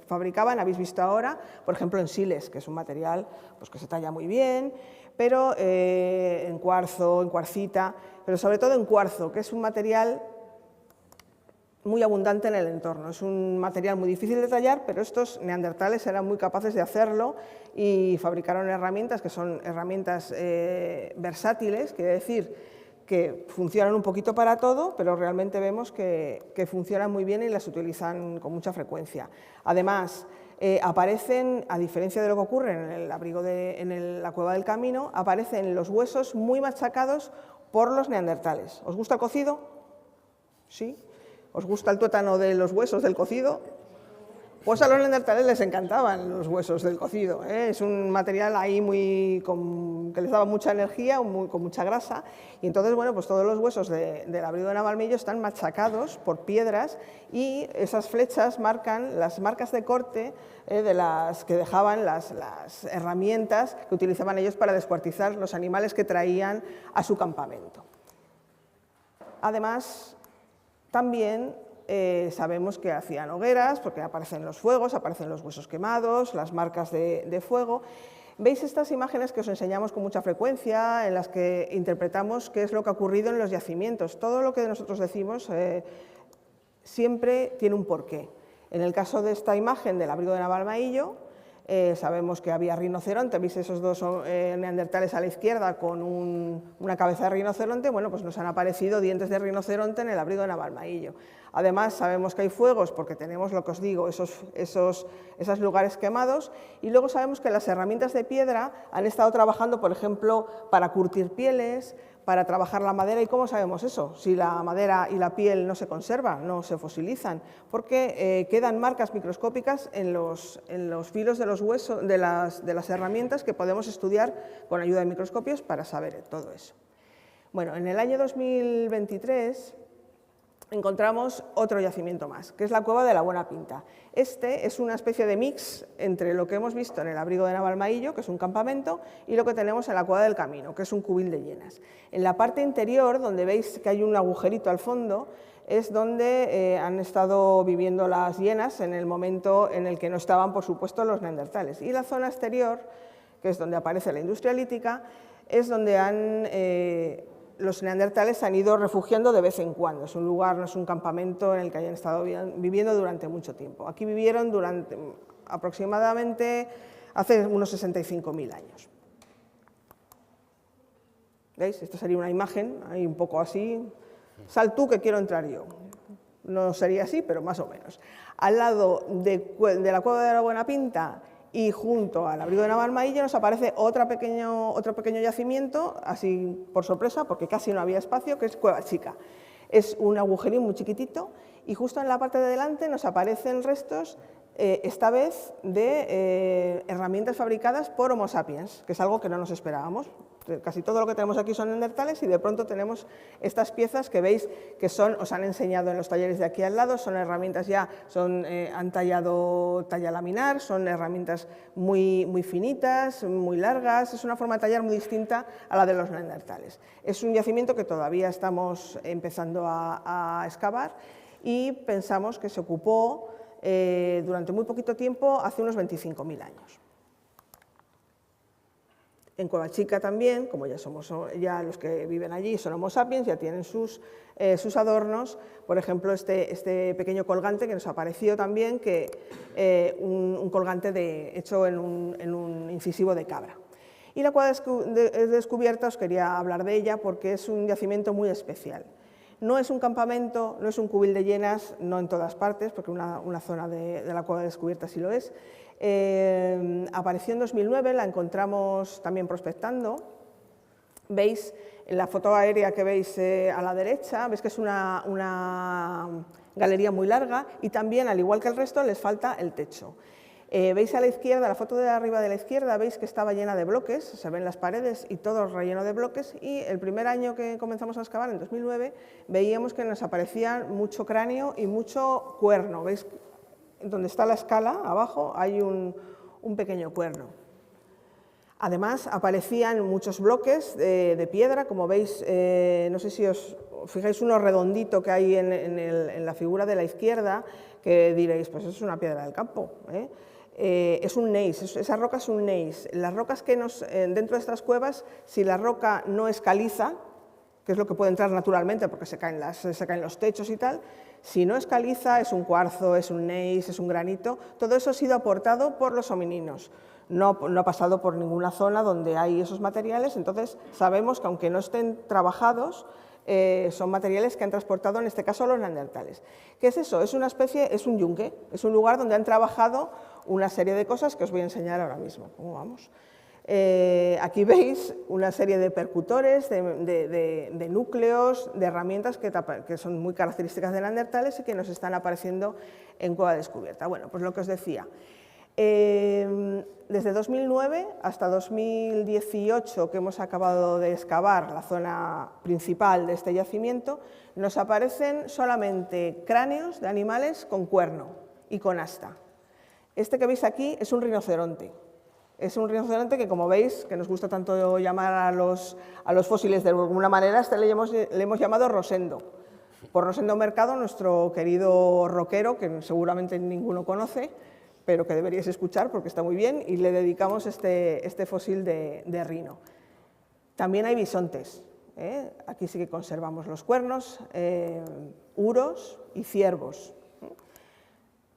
fabricaban, habéis visto ahora, por ejemplo, en siles, que es un material pues, que se talla muy bien, pero en cuarzo, en cuarcita, pero sobre todo en cuarzo, que es un material muy abundante en el entorno. Es un material muy difícil de tallar, pero estos neandertales eran muy capaces de hacerlo y fabricaron herramientas que son herramientas versátiles, quiere decir que funcionan un poquito para todo, pero realmente vemos que funcionan muy bien y las utilizan con mucha frecuencia. Además, aparecen, a diferencia de lo que ocurre en el abrigo en la Cueva del Camino, aparecen los huesos muy machacados por los neandertales. ¿Os gusta el cocido? ¿Sí? ¿Os gusta el tuétano de los huesos del cocido? Pues a los neandertales les encantaban los huesos del cocido, ¿eh? Es un material ahí que les daba mucha energía, con mucha grasa, y entonces, bueno, pues todos los huesos del abrigo de Navalmaillo están machacados por piedras y esas flechas marcan las marcas de corte de las que dejaban las herramientas que utilizaban ellos para descuartizar los animales que traían a su campamento. Además, también sabemos que hacían hogueras, porque aparecen los fuegos, aparecen los huesos quemados, las marcas de fuego. ¿Veis estas imágenes que os enseñamos con mucha frecuencia, en las que interpretamos qué es lo que ha ocurrido en los yacimientos? Todo lo que nosotros decimos siempre tiene un porqué. En el caso de esta imagen del abrigo de Navalmaillo, sabemos que había rinoceronte, veis esos dos neandertales a la izquierda con una cabeza de rinoceronte, bueno, pues nos han aparecido dientes de rinoceronte en el abrigo de Navalmaillo. Además, sabemos que hay fuegos porque tenemos, lo que os digo, esos lugares quemados, y luego sabemos que las herramientas de piedra han estado trabajando, por ejemplo, para curtir pieles, para trabajar la madera. ¿Y cómo sabemos eso? Si la madera y la piel no se conservan, no se fosilizan, porque quedan marcas microscópicas en los filos de los huesos, de las herramientas, que podemos estudiar con ayuda de microscopios para saber todo eso. Bueno, en el año 2023 encontramos otro yacimiento más, que es la Cueva de la Buena Pinta. Este es una especie de mix entre lo que hemos visto en el abrigo de Navalmaillo, que es un campamento, y lo que tenemos en la Cueva del Camino, que es un cubil de hienas. En la parte interior, donde veis que hay un agujerito al fondo, es donde han estado viviendo las hienas en el momento en el que no estaban, por supuesto, los neandertales. Y la zona exterior, que es donde aparece la industria lítica, es donde los neandertales se han ido refugiando de vez en cuando. Es un lugar, no es un campamento en el que hayan estado viviendo durante mucho tiempo. Aquí vivieron durante aproximadamente hace unos 65.000 años. ¿Veis? Esta sería una imagen, ahí un poco así. Sal tú que quiero entrar yo. No sería así, pero más o menos. Al lado de la Cueva de la Buena Pinta y junto al abrigo de Navalmaillo nos aparece otro pequeño yacimiento, así por sorpresa, porque casi no había espacio, que es Cueva Chica. Es un agujerín muy chiquitito y justo en la parte de delante nos aparecen restos, esta vez de herramientas fabricadas por Homo sapiens, que es algo que no nos esperábamos. Casi todo lo que tenemos aquí son neandertales y de pronto tenemos estas piezas que veis que os han enseñado en los talleres de aquí al lado, son herramientas ya, han tallado talla laminar, son herramientas muy finitas, muy largas, es una forma de tallar muy distinta a la de los neandertales. Es un yacimiento que todavía estamos empezando a excavar y pensamos que se ocupó durante muy poquito tiempo, hace unos 25.000 años. En Cueva Chica también, como ya los que viven allí son Homo sapiens, ya tienen sus adornos, por ejemplo, este pequeño colgante que nos apareció también, un colgante hecho en un incisivo de cabra. Y la Cueva Descubierta os quería hablar de ella porque es un yacimiento muy especial. No es un campamento, no es un cubil de hienas, no en todas partes, porque una zona de la Cueva Descubierta sí lo es. Apareció en 2009, la encontramos también prospectando. Veis en la foto aérea que veis a la derecha, veis que es una galería muy larga y también, al igual que el resto, les falta el techo. Veis a la izquierda, la foto de arriba de la izquierda, veis que estaba llena de bloques, se ven las paredes y todo relleno de bloques, y el primer año que comenzamos a excavar, en 2009, veíamos que nos aparecía mucho cráneo y mucho cuerno. ¿Veis? Donde está la escala, abajo, hay un pequeño cuerno. Además, aparecían muchos bloques de piedra, como veis, no sé si os fijáis uno redondito que hay en la figura de la izquierda, que diréis, pues es una piedra del campo, ¿eh? Es un gneiss, esa roca es un gneiss. Las rocas que dentro de estas cuevas, si la roca no es caliza, que es lo que puede entrar naturalmente porque se caen los techos y tal, si no es caliza, es un cuarzo, es un gneiss, es un granito, todo eso ha sido aportado por los homininos. No ha pasado por ninguna zona donde hay esos materiales, entonces sabemos que aunque no estén trabajados, son materiales que han transportado, en este caso, los neandertales. ¿Qué es eso? Es una especie, es un yunque, es un lugar donde han trabajado una serie de cosas que os voy a enseñar ahora mismo. ¿Cómo vamos? Aquí veis una serie de percutores, de núcleos, de herramientas que son muy características de neandertales y que nos están apareciendo en Cueva Descubierta. Bueno, pues lo que os decía. Desde 2009 hasta 2018, que hemos acabado de excavar la zona principal de este yacimiento, nos aparecen solamente cráneos de animales con cuerno y con asta. Este que veis aquí es un rinoceronte. Es un rinoceronte que, como veis, que nos gusta tanto llamar a los fósiles de alguna manera, este le hemos llamado Rosendo. Por Rosendo Mercado, nuestro querido roquero, que seguramente ninguno conoce, pero que deberíais escuchar porque está muy bien, y le dedicamos este fósil de rino. También hay bisontes, ¿eh? Aquí sí que conservamos los cuernos, uros y ciervos.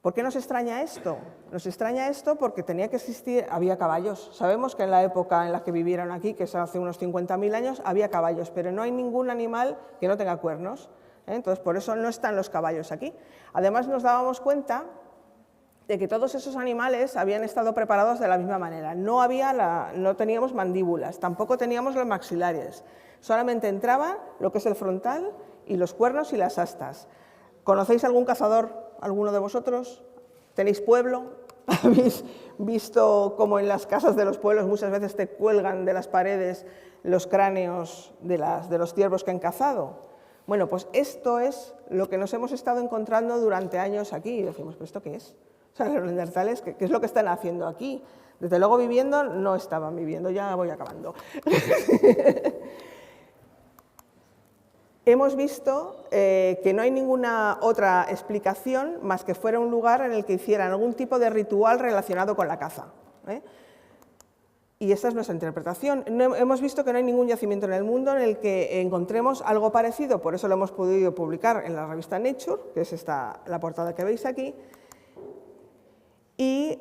¿Por qué nos extraña esto? Nos extraña esto porque tenía que existir, había caballos. Sabemos que en la época en la que vivieron aquí, que es hace unos 50.000 años, había caballos, pero no hay ningún animal que no tenga cuernos, ¿eh? Entonces, por eso no están los caballos aquí. Además, nos dábamos cuenta de que todos esos animales habían estado preparados de la misma manera. No teníamos mandíbulas, tampoco teníamos los maxilares. Solamente entraba lo que es el frontal y los cuernos y las astas. ¿Conocéis algún cazador? ¿Alguno de vosotros? ¿Tenéis pueblo? ¿Habéis visto cómo en las casas de los pueblos muchas veces te cuelgan de las paredes los cráneos de los ciervos que han cazado? Bueno, pues esto es lo que nos hemos estado encontrando durante años aquí y decimos, ¿pero esto qué es? O sea, los neandertales, ¿qué es lo que están haciendo aquí? Desde luego viviendo, no estaban viviendo, ya voy acabando. Hemos visto que no hay ninguna otra explicación más que fuera un lugar en el que hicieran algún tipo de ritual relacionado con la caza, ¿eh? Y esa es nuestra interpretación. Hemos visto que no hay ningún yacimiento en el mundo en el que encontremos algo parecido, por eso lo hemos podido publicar en la revista Nature, que es la portada que veis aquí. Y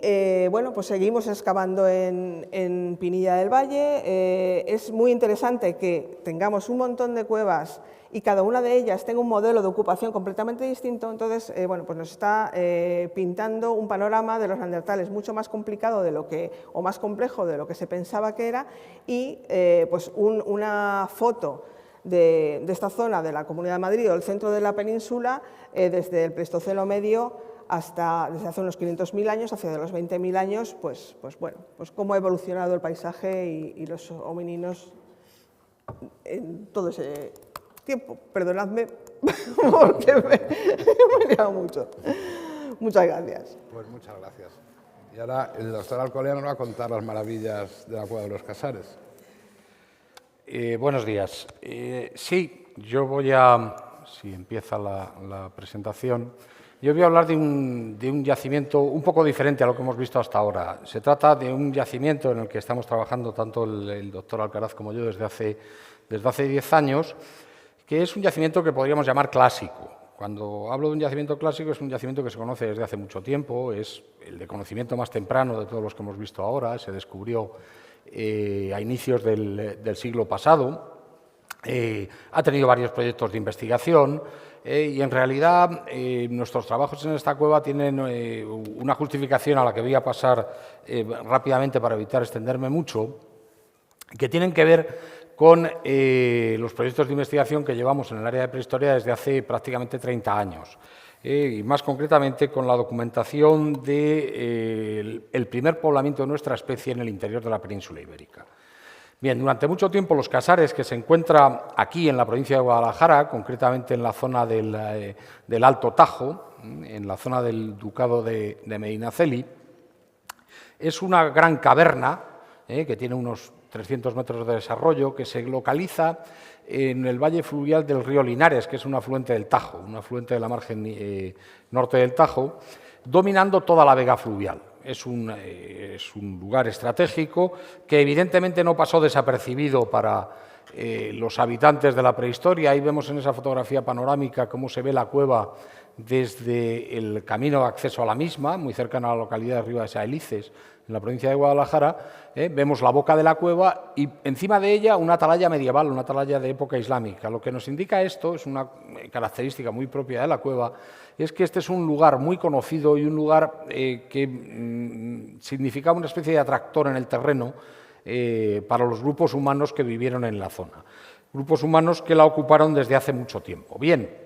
bueno, pues seguimos excavando en Pinilla del Valle. Es muy interesante que tengamos un montón de cuevas y cada una de ellas tenga un modelo de ocupación completamente distinto. Entonces, bueno, pues nos está pintando un panorama de los neandertales mucho más complicado o más complejo de lo que se pensaba que era, y pues una foto de esta zona de la Comunidad de Madrid o el centro de la península desde el Pleistoceno medio desde hace unos 500.000 años, hacia los 20.000 años, pues bueno, pues cómo ha evolucionado el paisaje y los homininos en todo ese tiempo. Perdonadme, porque me he liado mucho. Muchas gracias. Pues muchas gracias. Y ahora el doctor Alcolea nos va a contar las maravillas de la Cueva de los Casares. Buenos días. Sí, yo voy a, si empieza la presentación, yo voy a hablar de un yacimiento un poco diferente a lo que hemos visto hasta ahora. Se trata de un yacimiento en el que estamos trabajando tanto el doctor Alcaraz como yo desde hace 10 años, que es un yacimiento que podríamos llamar clásico. Cuando hablo de un yacimiento clásico, es un yacimiento que se conoce desde hace mucho tiempo, es el de conocimiento más temprano de todos los que hemos visto ahora, se descubrió a inicios del siglo pasado, ha tenido varios proyectos de investigación y en realidad nuestros trabajos en esta cueva tienen una justificación a la que voy a pasar rápidamente para evitar extenderme mucho, que tienen que ver con los proyectos de investigación que llevamos en el área de prehistoria desde hace prácticamente 30 años. Y más concretamente con la documentación del primer poblamiento de nuestra especie en el interior de la península ibérica. Bien, durante mucho tiempo los Casares, que se encuentra aquí en la provincia de Guadalajara, concretamente en la zona del Alto Tajo, en la zona del Ducado de Medinaceli, es una gran caverna que tiene unos 300 metros de desarrollo, que se localiza en el valle fluvial del río Linares, que es un afluente del Tajo, un afluente de la margen norte del Tajo, dominando toda la vega fluvial. Es un lugar estratégico que evidentemente no pasó desapercibido para los habitantes de la prehistoria. Ahí vemos en esa fotografía panorámica cómo se ve la cueva desde el camino de acceso a la misma, muy cercana a la localidad de Ribadesea-Elices, en la provincia de Guadalajara. Vemos la boca de la cueva y encima de ella una atalaya medieval, una atalaya de época islámica. Lo que nos indica esto, es una característica muy propia de la cueva, es que este es un lugar muy conocido y un lugar que significaba una especie de atractor en el terreno para los grupos humanos que vivieron en la zona. Grupos humanos que la ocuparon desde hace mucho tiempo. Bien.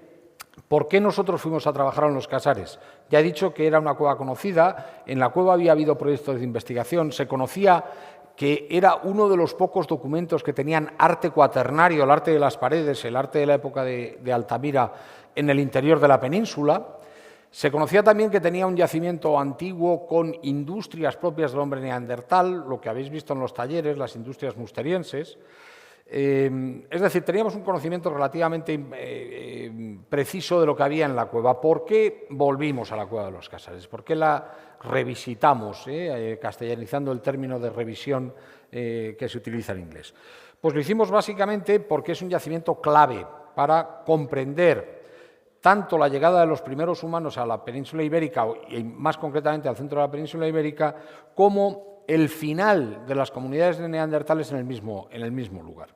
¿Por qué nosotros fuimos a trabajar en los Casares? Ya he dicho que era una cueva conocida, en la cueva había habido proyectos de investigación, se conocía que era uno de los pocos documentos que tenían arte cuaternario, el arte de las paredes, el arte de la época de Altamira en el interior de la península. Se conocía también que tenía un yacimiento antiguo con industrias propias del hombre neandertal, lo que habéis visto en los talleres, las industrias musterienses. Es decir, teníamos un conocimiento relativamente preciso de lo que había en la cueva. ¿Por qué volvimos a la cueva de los Casares? ¿Por qué la revisitamos, castellanizando el término de revisión que se utiliza en inglés? Pues lo hicimos básicamente porque es un yacimiento clave para comprender tanto la llegada de los primeros humanos a la península ibérica, y más concretamente al centro de la península ibérica, como el final de las comunidades de neandertales en el mismo lugar.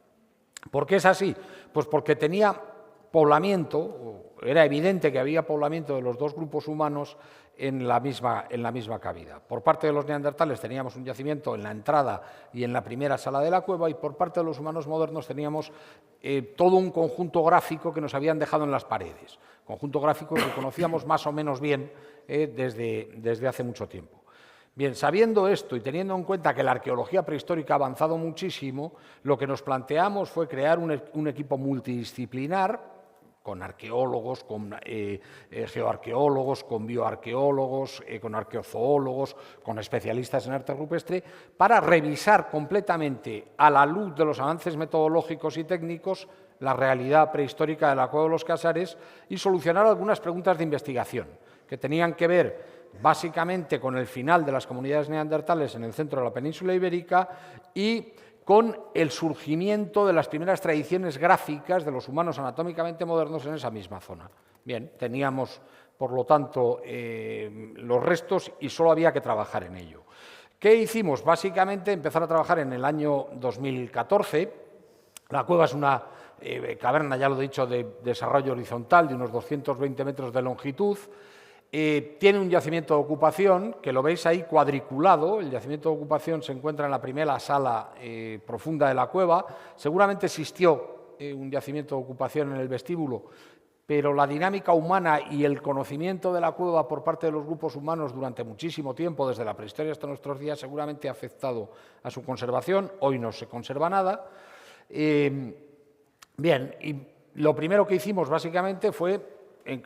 ¿Por qué es así? Pues porque tenía poblamiento, era evidente que había poblamiento de los dos grupos humanos en la misma cavidad. Por parte de los neandertales teníamos un yacimiento en la entrada y en la primera sala de la cueva, y por parte de los humanos modernos teníamos todo un conjunto gráfico que nos habían dejado en las paredes, conjunto gráfico que conocíamos más o menos bien desde hace mucho tiempo. Bien, sabiendo esto y teniendo en cuenta que la arqueología prehistórica ha avanzado muchísimo, lo que nos planteamos fue crear un equipo multidisciplinar con arqueólogos, con geoarqueólogos, con bioarqueólogos, con arqueozoólogos, con especialistas en arte rupestre, para revisar completamente, a la luz de los avances metodológicos y técnicos, la realidad prehistórica de la cueva de los Casares y solucionar algunas preguntas de investigación que tenían que ver básicamente con el final de las comunidades neandertales en el centro de la península ibérica y con el surgimiento de las primeras tradiciones gráficas de los humanos anatómicamente modernos en esa misma zona. Bien, teníamos, por lo tanto, los restos y solo había que trabajar en ello. ¿Qué hicimos? Básicamente empezar a trabajar en el año 2014. La cueva es una caverna, ya lo he dicho, de desarrollo horizontal de unos 220 metros de longitud. Tiene un yacimiento de ocupación, que lo veis ahí cuadriculado. El yacimiento de ocupación se encuentra en la primera sala profunda de la cueva. Seguramente existió un yacimiento de ocupación en el vestíbulo, pero la dinámica humana y el conocimiento de la cueva por parte de los grupos humanos durante muchísimo tiempo, desde la prehistoria hasta nuestros días, seguramente ha afectado a su conservación. Hoy no se conserva nada. Bien, y lo primero que hicimos básicamente fue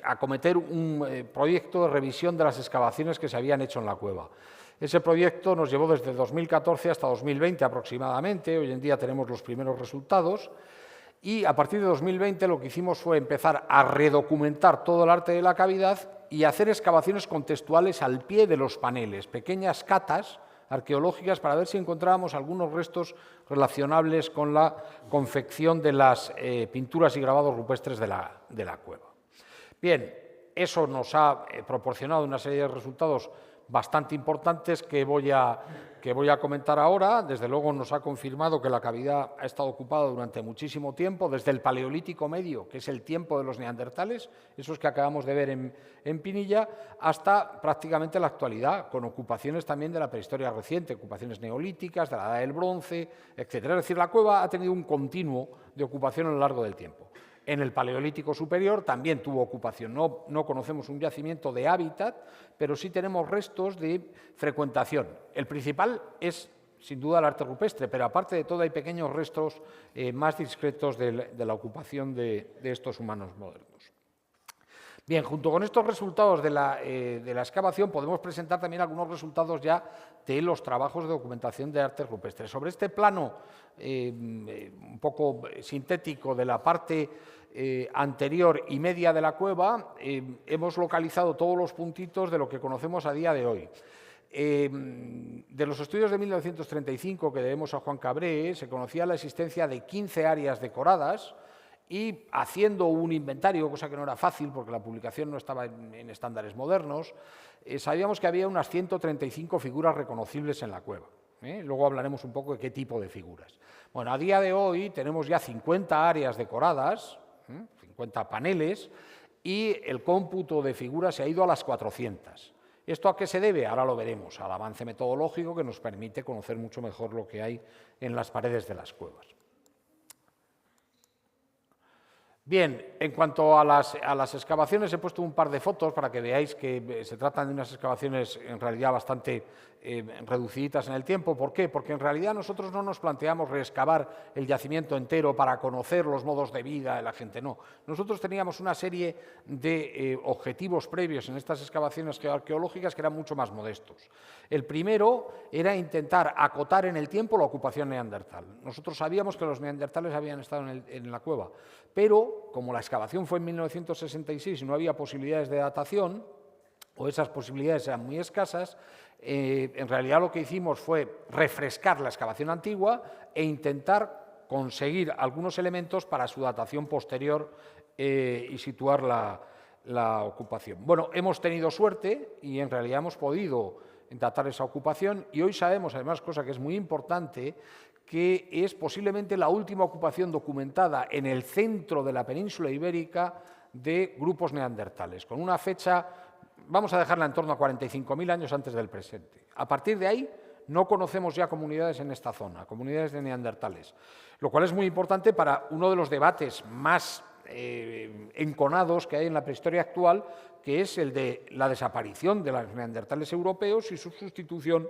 acometer un proyecto de revisión de las excavaciones que se habían hecho en la cueva. Ese proyecto nos llevó desde 2014 hasta 2020 aproximadamente. Hoy en día tenemos los primeros resultados y a partir de 2020 lo que hicimos fue empezar a redocumentar todo el arte de la cavidad y hacer excavaciones contextuales al pie de los paneles, pequeñas catas arqueológicas para ver si encontrábamos algunos restos relacionables con la confección de las pinturas y grabados rupestres de la cueva. Bien, eso nos ha proporcionado una serie de resultados bastante importantes que voy a comentar ahora. Desde luego nos ha confirmado que la cavidad ha estado ocupada durante muchísimo tiempo, desde el Paleolítico Medio, que es el tiempo de los neandertales, esos que acabamos de ver en Pinilla, hasta prácticamente la actualidad, con ocupaciones también de la prehistoria reciente, ocupaciones neolíticas, de la Edad del Bronce, etc. Es decir, la cueva ha tenido un continuo de ocupación a lo largo del tiempo. En el Paleolítico Superior también tuvo ocupación. No conocemos un yacimiento de hábitat, pero sí tenemos restos de frecuentación. El principal es, sin duda, el arte rupestre, pero aparte de todo hay pequeños restos más discretos de la ocupación de estos humanos modernos. Bien, junto con estos resultados de la excavación podemos presentar también algunos resultados ya de los trabajos de documentación de artes rupestres. Sobre este plano un poco sintético de la parte anterior y media de la cueva, hemos localizado todos los puntitos de lo que conocemos a día de hoy. De los estudios de 1935 que debemos a Juan Cabré, se conocía la existencia de 15 áreas decoradas, y haciendo un inventario, cosa que no era fácil porque la publicación no estaba en estándares modernos, sabíamos que había unas 135 figuras reconocibles en la cueva. Luego hablaremos un poco de qué tipo de figuras. Bueno, a día de hoy tenemos ya 50 áreas decoradas, 50 paneles, y el cómputo de figuras se ha ido a las 400. ¿Esto a qué se debe? Ahora lo veremos, al avance metodológico que nos permite conocer mucho mejor lo que hay en las paredes de las cuevas. Bien, en cuanto a las excavaciones, he puesto un par de fotos para que veáis que se tratan de unas excavaciones en realidad bastante reduciditas en el tiempo. ¿Por qué? Porque en realidad nosotros no nos planteamos reexcavar el yacimiento entero para conocer los modos de vida de la gente, no. Nosotros teníamos una serie de objetivos previos en estas excavaciones geoarqueológicas que eran mucho más modestos. El primero era intentar acotar en el tiempo la ocupación neandertal. Nosotros sabíamos que los neandertales habían estado en la cueva, pero como la excavación fue en 1966 y no había posibilidades de datación, o esas posibilidades eran muy escasas, en realidad lo que hicimos fue refrescar la excavación antigua e intentar conseguir algunos elementos para su datación posterior y situar la ocupación. Bueno, hemos tenido suerte y en realidad hemos podido datar esa ocupación y hoy sabemos, además, cosa que es muy importante, que es posiblemente la última ocupación documentada en el centro de la península ibérica de grupos neandertales, con una fecha, vamos a dejarla en torno a 45.000 años antes del presente. A partir de ahí no conocemos ya comunidades en esta zona, comunidades de neandertales, lo cual es muy importante para uno de los debates más enconados que hay en la prehistoria actual, que es el de la desaparición de los neandertales europeos y su sustitución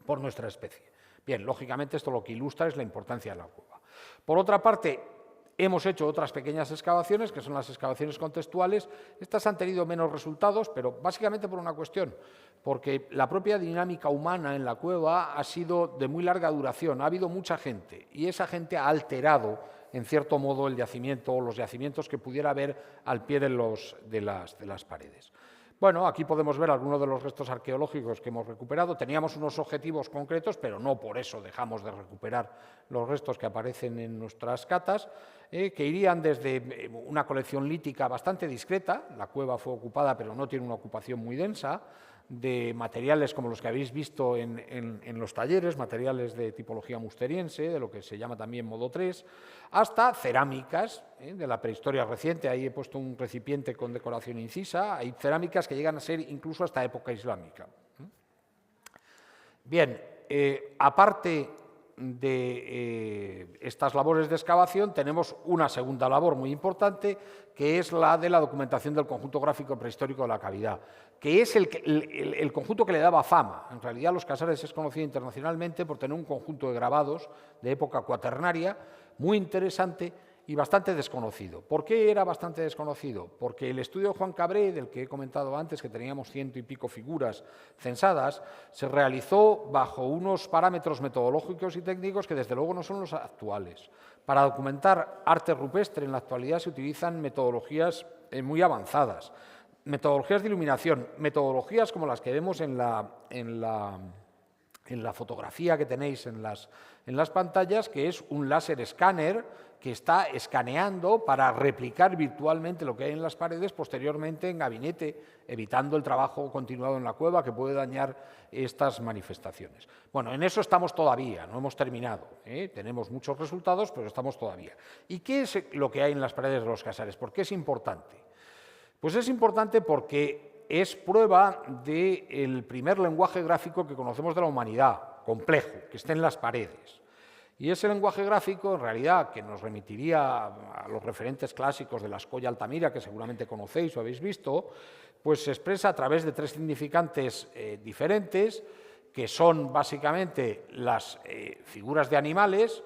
por nuestra especie. Bien, lógicamente esto lo que ilustra es la importancia de la cueva. Por otra parte, hemos hecho otras pequeñas excavaciones, que son las excavaciones contextuales. Estas han tenido menos resultados, pero básicamente por una cuestión, porque la propia dinámica humana en la cueva ha sido de muy larga duración. Ha habido mucha gente y esa gente ha alterado, en cierto modo, el yacimiento o los yacimientos que pudiera haber al pie de las paredes. Bueno, aquí podemos ver algunos de los restos arqueológicos que hemos recuperado. Teníamos unos objetivos concretos, pero no por eso dejamos de recuperar los restos que aparecen en nuestras catas, que irían desde una colección lítica bastante discreta, la cueva fue ocupada pero no tiene una ocupación muy densa, de materiales como los que habéis visto en los talleres, materiales de tipología musteriense, de lo que se llama también modo 3, hasta cerámicas de la prehistoria reciente. Ahí he puesto un recipiente con decoración incisa. Hay cerámicas que llegan a ser incluso hasta época islámica. Bien, aparte de estas labores de excavación, tenemos una segunda labor muy importante, que es la de la documentación del conjunto gráfico prehistórico de la cavidad, que es el conjunto que le daba fama. En realidad, Los Casares es conocido internacionalmente por tener un conjunto de grabados de época cuaternaria muy interesante y bastante desconocido. ¿Por qué era bastante desconocido? Porque el estudio de Juan Cabré, del que he comentado antes, que teníamos 100 y pico figuras censadas, se realizó bajo unos parámetros metodológicos y técnicos que desde luego no son los actuales. Para documentar arte rupestre en la actualidad se utilizan metodologías muy avanzadas, metodologías de iluminación, metodologías como las que vemos en la fotografía que tenéis en las pantallas, que es un láser escáner que está escaneando para replicar virtualmente lo que hay en las paredes posteriormente en gabinete, evitando el trabajo continuado en la cueva que puede dañar estas manifestaciones. Bueno, en eso estamos todavía, no hemos terminado, tenemos muchos resultados, pero estamos todavía. ¿Y qué es lo que hay en las paredes de Los Casares? ¿Por qué es importante? Pues es importante porque es prueba del primer lenguaje gráfico que conocemos de la humanidad, complejo, que está en las paredes. Y ese lenguaje gráfico, en realidad, que nos remitiría a los referentes clásicos de la Escolla Altamira, que seguramente conocéis o habéis visto, pues se expresa a través de tres significantes diferentes, que son básicamente las figuras de animales.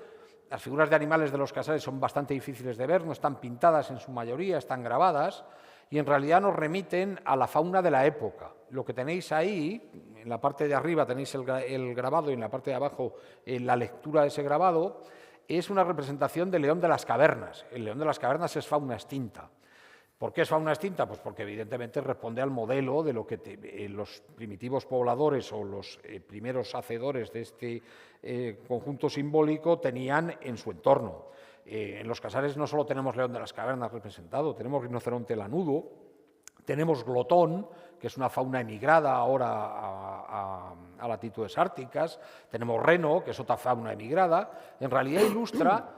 Las figuras de animales de Los Casares son bastante difíciles de ver, no están pintadas en su mayoría, están grabadas. y en realidad nos remiten a la fauna de la época. Lo que tenéis ahí, en la parte de arriba tenéis el grabado y en la parte de abajo la lectura de ese grabado, es una representación del león de las cavernas. El león de las cavernas es fauna extinta. ¿Por qué es fauna extinta? Pues porque evidentemente responde al modelo de lo que los primitivos pobladores o los primeros hacedores de este conjunto simbólico tenían en su entorno. En los casares no solo tenemos león de las cavernas representado, tenemos rinoceronte lanudo, tenemos glotón, que es una fauna emigrada ahora a latitudes árticas, tenemos reno, que es otra fauna emigrada. En realidad ilustra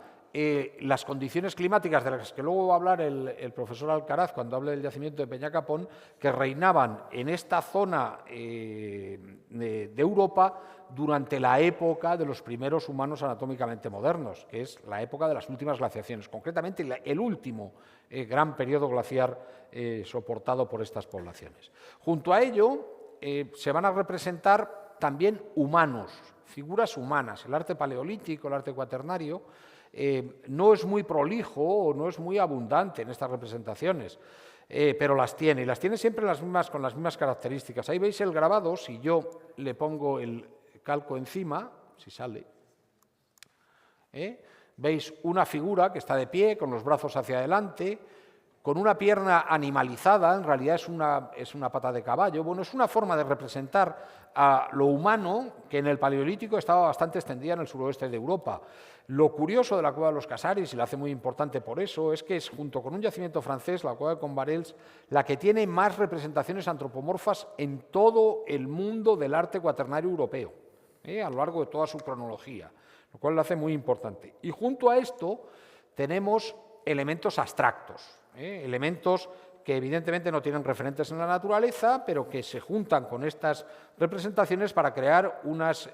las condiciones climáticas de las que luego va a hablar el profesor Alcaraz cuando hable del yacimiento de Peñacapón, que reinaban en esta zona de Europa durante la época de los primeros humanos anatómicamente modernos, que es la época de las últimas glaciaciones, concretamente el último gran periodo glaciar soportado por estas poblaciones. Junto a ello se van a representar también humanos, figuras humanas. El arte paleolítico, el arte cuaternario, no es muy prolijo o no es muy abundante en estas representaciones, pero las tiene, y las tiene siempre con las mismas características. Ahí veis el grabado, si yo le pongo el calco encima, si sale, veis una figura que está de pie, con los brazos hacia adelante, con una pierna animalizada, en realidad es una pata de caballo. Bueno, es una forma de representar a lo humano que en el Paleolítico estaba bastante extendida en el suroeste de Europa. Lo curioso de la Cueva de los Casares, y la hace muy importante por eso, es que es, junto con un yacimiento francés, la Cueva de Combarels, la que tiene más representaciones antropomorfas en todo el mundo del arte cuaternario europeo, a lo largo de toda su cronología, lo cual la hace muy importante. Y junto a esto tenemos elementos abstractos, elementos que evidentemente no tienen referentes en la naturaleza, pero que se juntan con estas representaciones para crear unas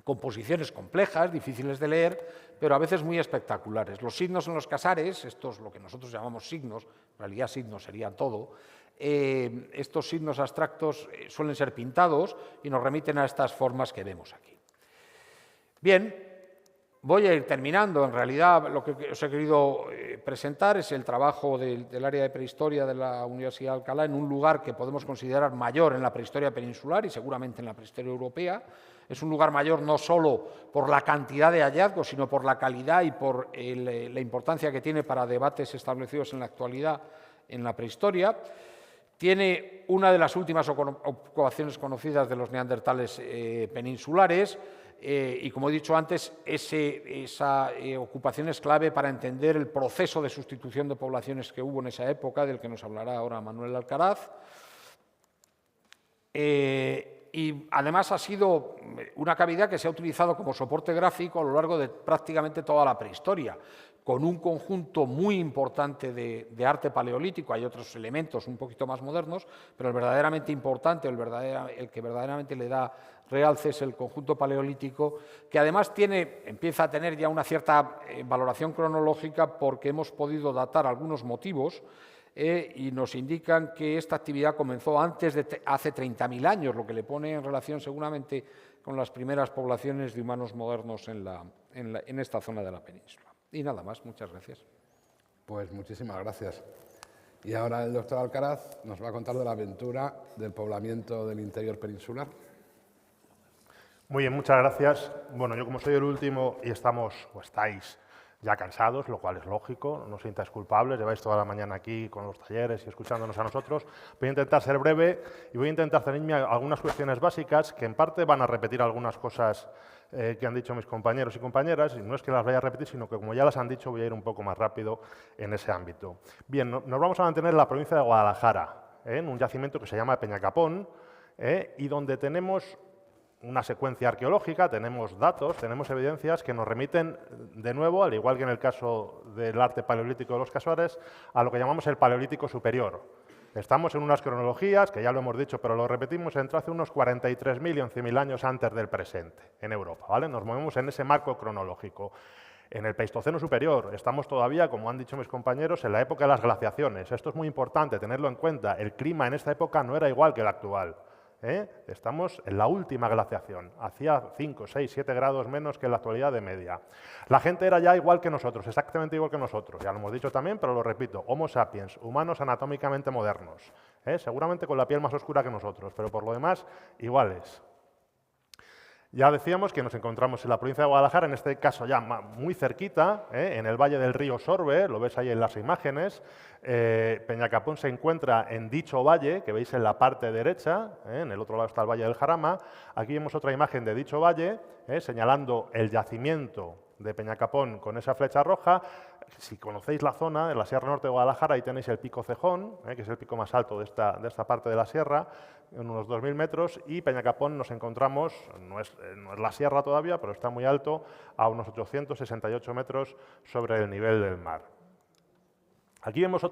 composiciones complejas, difíciles de leer, pero a veces muy espectaculares. Los signos en los casares, estos lo que nosotros llamamos signos, en realidad signos serían todo, estos signos abstractos suelen ser pintados y nos remiten a estas formas que vemos aquí. Bien, voy a ir terminando. En realidad, lo que os he querido presentar es el trabajo del área de prehistoria de la Universidad de Alcalá en un lugar que podemos considerar mayor en la prehistoria peninsular y seguramente en la prehistoria europea. Es un lugar mayor no solo por la cantidad de hallazgos, sino por la calidad y por la importancia que tiene para debates establecidos en la actualidad en la prehistoria. Tiene una de las últimas ocupaciones conocidas de los neandertales peninsulares. Y como he dicho antes, esa ocupación es clave para entender el proceso de sustitución de poblaciones que hubo en esa época, del que nos hablará ahora Manuel Alcaraz. Y además ha sido una cavidad que se ha utilizado como soporte gráfico a lo largo de prácticamente toda la prehistoria, con un conjunto muy importante de arte paleolítico. Hay otros elementos un poquito más modernos, pero el verdaderamente importante, el que verdaderamente le da realce es el conjunto paleolítico, que además empieza a tener ya una cierta valoración cronológica porque hemos podido datar algunos motivos y nos indican que esta actividad comenzó antes de hace 30.000 años, lo que le pone en relación seguramente con las primeras poblaciones de humanos modernos en esta zona de la península. Y nada más, muchas gracias. Pues muchísimas gracias. Y ahora el doctor Alcaraz nos va a contar de la aventura del poblamiento del interior peninsular. Muy bien, muchas gracias. Bueno, yo como soy el último y estáis ya cansados, lo cual es lógico, no os sintáis culpables, lleváis toda la mañana aquí con los talleres y escuchándonos a nosotros. Voy a intentar ser breve y voy a intentar ceñirme a algunas cuestiones básicas que en parte van a repetir algunas cosas que han dicho mis compañeros y compañeras, y no es que las vaya a repetir, sino que como ya las han dicho voy a ir un poco más rápido en ese ámbito. Bien, nos vamos a mantener en la provincia de Guadalajara, en un yacimiento que se llama Peñacapón, y donde tenemos una secuencia arqueológica, tenemos datos, tenemos evidencias que nos remiten de nuevo, al igual que en el caso del arte paleolítico de los Casares, a lo que llamamos el Paleolítico Superior. Estamos en unas cronologías, que ya lo hemos dicho, pero lo repetimos, entre hace unos 43.000 y 11.000 años antes del presente, en Europa, ¿vale? Nos movemos en ese marco cronológico. En el Pleistoceno superior estamos todavía, como han dicho mis compañeros, en la época de las glaciaciones. Esto es muy importante tenerlo en cuenta. El clima en esta época no era igual que el actual. Estamos en la última glaciación, hacía 5, 6, 7 grados menos que en la actualidad de media. La gente era ya igual que nosotros, exactamente igual que nosotros, ya lo hemos dicho también, pero lo repito, Homo sapiens, humanos anatómicamente modernos, seguramente con la piel más oscura que nosotros, pero por lo demás iguales. Ya decíamos que nos encontramos en la provincia de Guadalajara, en este caso ya muy cerquita, en el valle del río Sorbe, lo ves ahí en las imágenes. Peñacapón se encuentra en dicho valle, que veis en la parte derecha, en el otro lado está el valle del Jarama. Aquí vemos otra imagen de dicho valle, señalando el yacimiento de Peñacapón con esa flecha roja. Si conocéis la zona, en la Sierra Norte de Guadalajara, ahí tenéis el Pico Cejón, que es el pico más alto de esta parte de la sierra, en unos 2000 metros, y Peñacapón nos encontramos, no es la sierra todavía, pero está muy alto, a unos 868 metros sobre el nivel del mar. Aquí vemos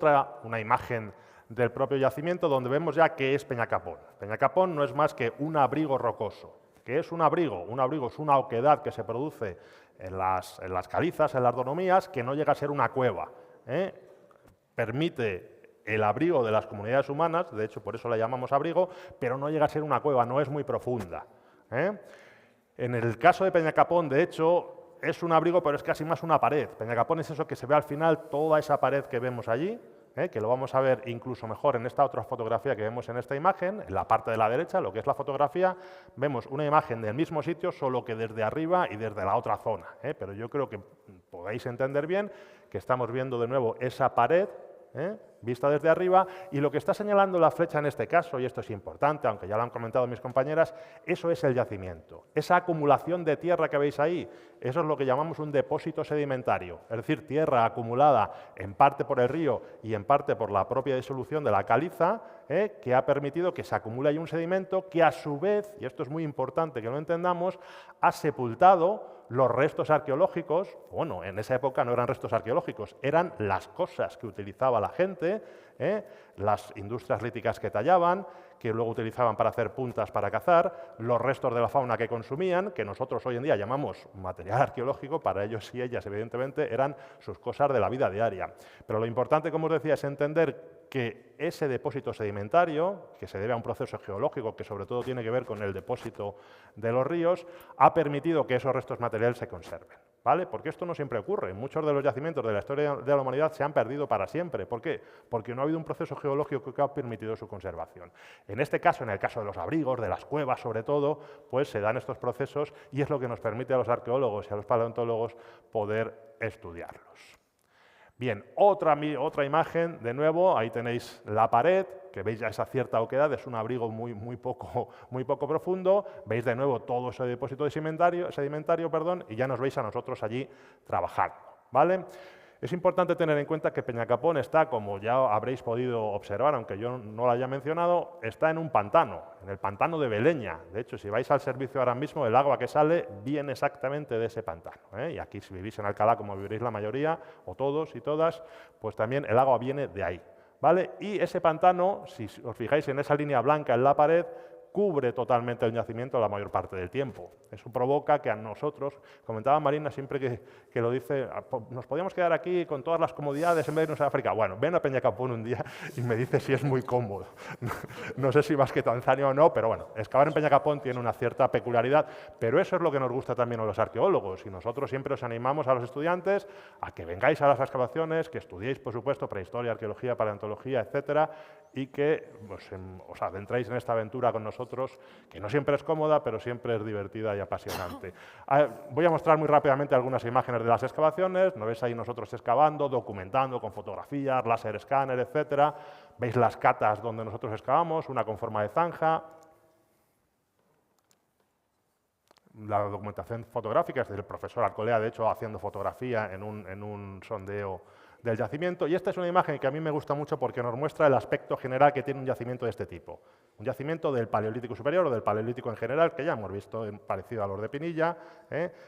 una imagen del propio yacimiento donde vemos ya qué es Peñacapón. Peñacapón no es más que un abrigo rocoso. ¿Qué es un abrigo? Un abrigo es una oquedad que se produce en las calizas, en las donomías, que no llega a ser una cueva. Permite el abrigo de las comunidades humanas, de hecho por eso la llamamos abrigo, pero no llega a ser una cueva, no es muy profunda. En el caso de Peñacapón, de hecho, es un abrigo, pero es casi más una pared. Peñacapón es eso que se ve al final, toda esa pared que vemos allí, que lo vamos a ver incluso mejor en esta otra fotografía que vemos en esta imagen, en la parte de la derecha, lo que es la fotografía, vemos una imagen del mismo sitio, solo que desde arriba y desde la otra zona. Pero yo creo que podéis entender bien que estamos viendo de nuevo esa pared, vista desde arriba, y lo que está señalando la flecha en este caso, y esto es importante, aunque ya lo han comentado mis compañeras, eso es el yacimiento. Esa acumulación de tierra que veis ahí, eso es lo que llamamos un depósito sedimentario, es decir, tierra acumulada en parte por el río y en parte por la propia disolución de la caliza, que ha permitido que se acumule ahí un sedimento que a su vez, y esto es muy importante que lo entendamos, ha sepultado los restos arqueológicos. Bueno, en esa época no eran restos arqueológicos, eran las cosas que utilizaba la gente, las industrias líticas que tallaban, que luego utilizaban para hacer puntas para cazar, los restos de la fauna que consumían, que nosotros hoy en día llamamos material arqueológico, para ellos y ellas evidentemente eran sus cosas de la vida diaria. Pero lo importante, como os decía, es entender que ese depósito sedimentario, que se debe a un proceso geológico que sobre todo tiene que ver con el depósito de los ríos, ha permitido que esos restos materiales se conserven. ¿Vale? Porque esto no siempre ocurre. Muchos de los yacimientos de la historia de la humanidad se han perdido para siempre. ¿Por qué? Porque no ha habido un proceso geológico que ha permitido su conservación. En este caso, en el caso de los abrigos, de las cuevas sobre todo, pues se dan estos procesos y es lo que nos permite a los arqueólogos y a los paleontólogos poder estudiarlos. Bien, otra imagen, de nuevo, ahí tenéis la pared, que veis ya esa cierta oquedad, es un abrigo muy poco profundo, veis de nuevo todo ese depósito sedimentario, y ya nos veis a nosotros allí trabajando, ¿vale? Es importante tener en cuenta que Peñacapón está, como ya habréis podido observar, aunque yo no lo haya mencionado, está en un pantano, en el pantano de Beleña. De hecho, si vais al servicio ahora mismo, el agua que sale viene exactamente de ese pantano. Y aquí, si vivís en Alcalá, como viviréis la mayoría, o todos y todas, pues también el agua viene de ahí, ¿vale? Y ese pantano, si os fijáis en esa línea blanca en la pared, cubre totalmente el yacimiento la mayor parte del tiempo. Eso provoca que a nosotros, comentaba Marina siempre que lo dice, nos podíamos quedar aquí con todas las comodidades en vez de irnos a África. Bueno, ven a Peñacapón un día y me dice si es muy cómodo. No sé si más que Tanzania o no, pero bueno, excavar en Peñacapón tiene una cierta peculiaridad, pero eso es lo que nos gusta también a los arqueólogos, y nosotros siempre os animamos a los estudiantes a que vengáis a las excavaciones, que estudiéis, por supuesto, prehistoria, arqueología, paleontología, etcétera, y que pues, os adentréis en esta aventura con nosotros, que no siempre es cómoda, pero siempre es divertida y apasionante. Voy a mostrar muy rápidamente algunas imágenes de las excavaciones. Nos veis ahí nosotros excavando, documentando con fotografías, láser escáner, etcétera. Veis las catas donde nosotros excavamos, una con forma de zanja. La documentación fotográfica es del profesor Arcolea, de hecho, haciendo fotografía en un sondeo del yacimiento. Y esta es una imagen que a mí me gusta mucho porque nos muestra el aspecto general que tiene un yacimiento de este tipo. Un yacimiento del Paleolítico Superior o del Paleolítico en general, que ya hemos visto parecido a los de Pinilla.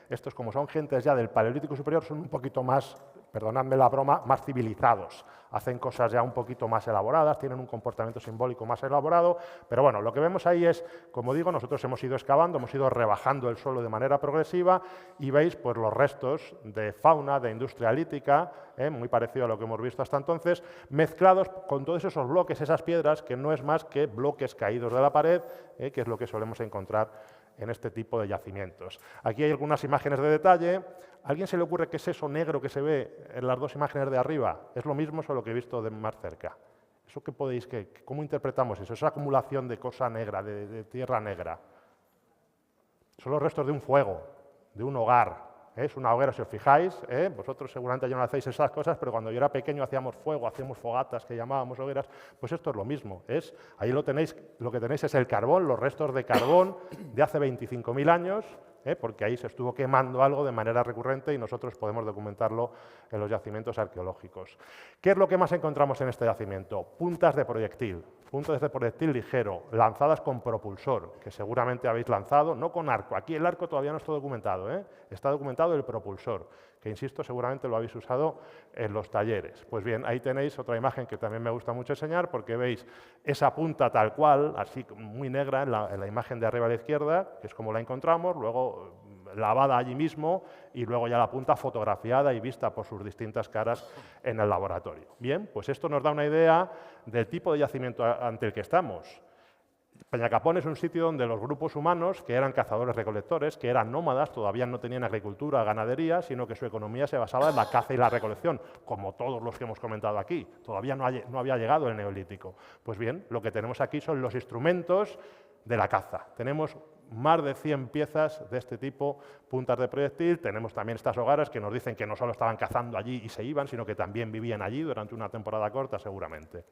Estos, como son gentes ya del Paleolítico Superior, son un poquito más perdonadme la broma, más civilizados. Hacen cosas ya un poquito más elaboradas, tienen un comportamiento simbólico más elaborado, pero bueno, lo que vemos ahí es, como digo, nosotros hemos ido excavando, hemos ido rebajando el suelo de manera progresiva y veis pues, los restos de fauna, de industria lítica, muy parecido a lo que hemos visto hasta entonces, mezclados con todos esos bloques, esas piedras, que no es más que bloques caídos de la pared, que es lo que solemos encontrar en este tipo de yacimientos. Aquí hay algunas imágenes de detalle. ¿A alguien se le ocurre qué es eso negro que se ve en las dos imágenes de arriba? ¿Es lo mismo o lo que he visto de más cerca? ¿Eso qué podéis, cómo interpretamos eso? Esa acumulación de cosa negra, de tierra negra. Son los restos de un fuego, de un hogar. Es una hoguera, si os fijáis, vosotros seguramente ya no hacéis esas cosas, pero cuando yo era pequeño hacíamos fuego, hacíamos fogatas que llamábamos hogueras, pues esto es lo mismo. Ahí lo tenéis, lo que tenéis es el carbón, los restos de carbón de hace 25.000 años, porque ahí se estuvo quemando algo de manera recurrente y nosotros podemos documentarlo en los yacimientos arqueológicos. ¿Qué es lo que más encontramos en este yacimiento? Puntas de proyectil ligero, lanzadas con propulsor, que seguramente habéis lanzado, no con arco. Aquí el arco todavía no está documentado, está documentado el propulsor, que insisto, seguramente lo habéis usado en los talleres. Pues bien, ahí tenéis otra imagen que también me gusta mucho enseñar, porque veis esa punta tal cual, así muy negra, en la imagen de arriba a la izquierda, que es como la encontramos, luego lavada allí mismo y luego ya la punta fotografiada y vista por sus distintas caras en el laboratorio. Bien, pues esto nos da una idea del tipo de yacimiento ante el que estamos. Peñacapón es un sitio donde los grupos humanos, que eran cazadores-recolectores, que eran nómadas, todavía no tenían agricultura, ganadería, sino que su economía se basaba en la caza y la recolección, como todos los que hemos comentado aquí. Todavía no había llegado el Neolítico. Pues bien, lo que tenemos aquí son los instrumentos de la caza. Tenemos más de 100 piezas de este tipo, puntas de proyectil. Tenemos también estas hogaras que nos dicen que no solo estaban cazando allí y se iban, sino que también vivían allí durante una temporada corta, seguramente.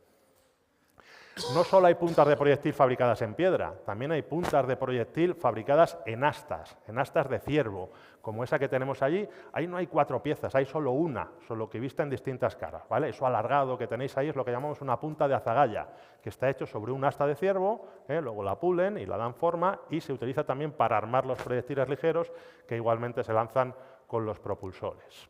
No solo hay puntas de proyectil fabricadas en piedra, también hay puntas de proyectil fabricadas en astas de ciervo, como esa que tenemos allí. Ahí no hay 4 piezas, hay solo una, solo que vista en distintas caras, ¿vale? Eso alargado que tenéis ahí es lo que llamamos una punta de azagaya, que está hecho sobre un asta de ciervo, luego la pulen y la dan forma y se utiliza también para armar los proyectiles ligeros que igualmente se lanzan con los propulsores.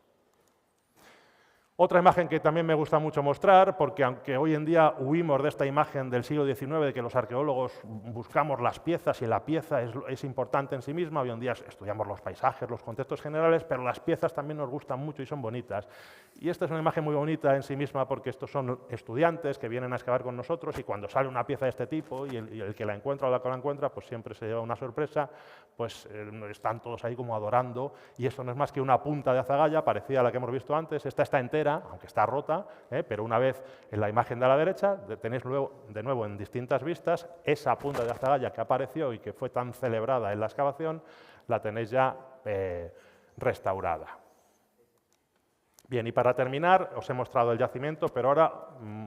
Otra imagen que también me gusta mucho mostrar, porque aunque hoy en día huimos de esta imagen del siglo XIX, de que los arqueólogos buscamos las piezas y la pieza es importante en sí misma, hoy en día estudiamos los paisajes, los contextos generales, pero las piezas también nos gustan mucho y son bonitas. Y esta es una imagen muy bonita en sí misma porque estos son estudiantes que vienen a excavar con nosotros y cuando sale una pieza de este tipo y el que la encuentra o la que la encuentra, pues siempre se lleva una sorpresa, pues están todos ahí como adorando y esto no es más que una punta de azagaya parecida a la que hemos visto antes. Esta está entera, aunque está rota, pero una vez en la imagen de la derecha tenéis de nuevo en distintas vistas esa punta de azagaya que apareció y que fue tan celebrada en la excavación, la tenéis ya restaurada. Bien, y para terminar, os he mostrado el yacimiento, pero ahora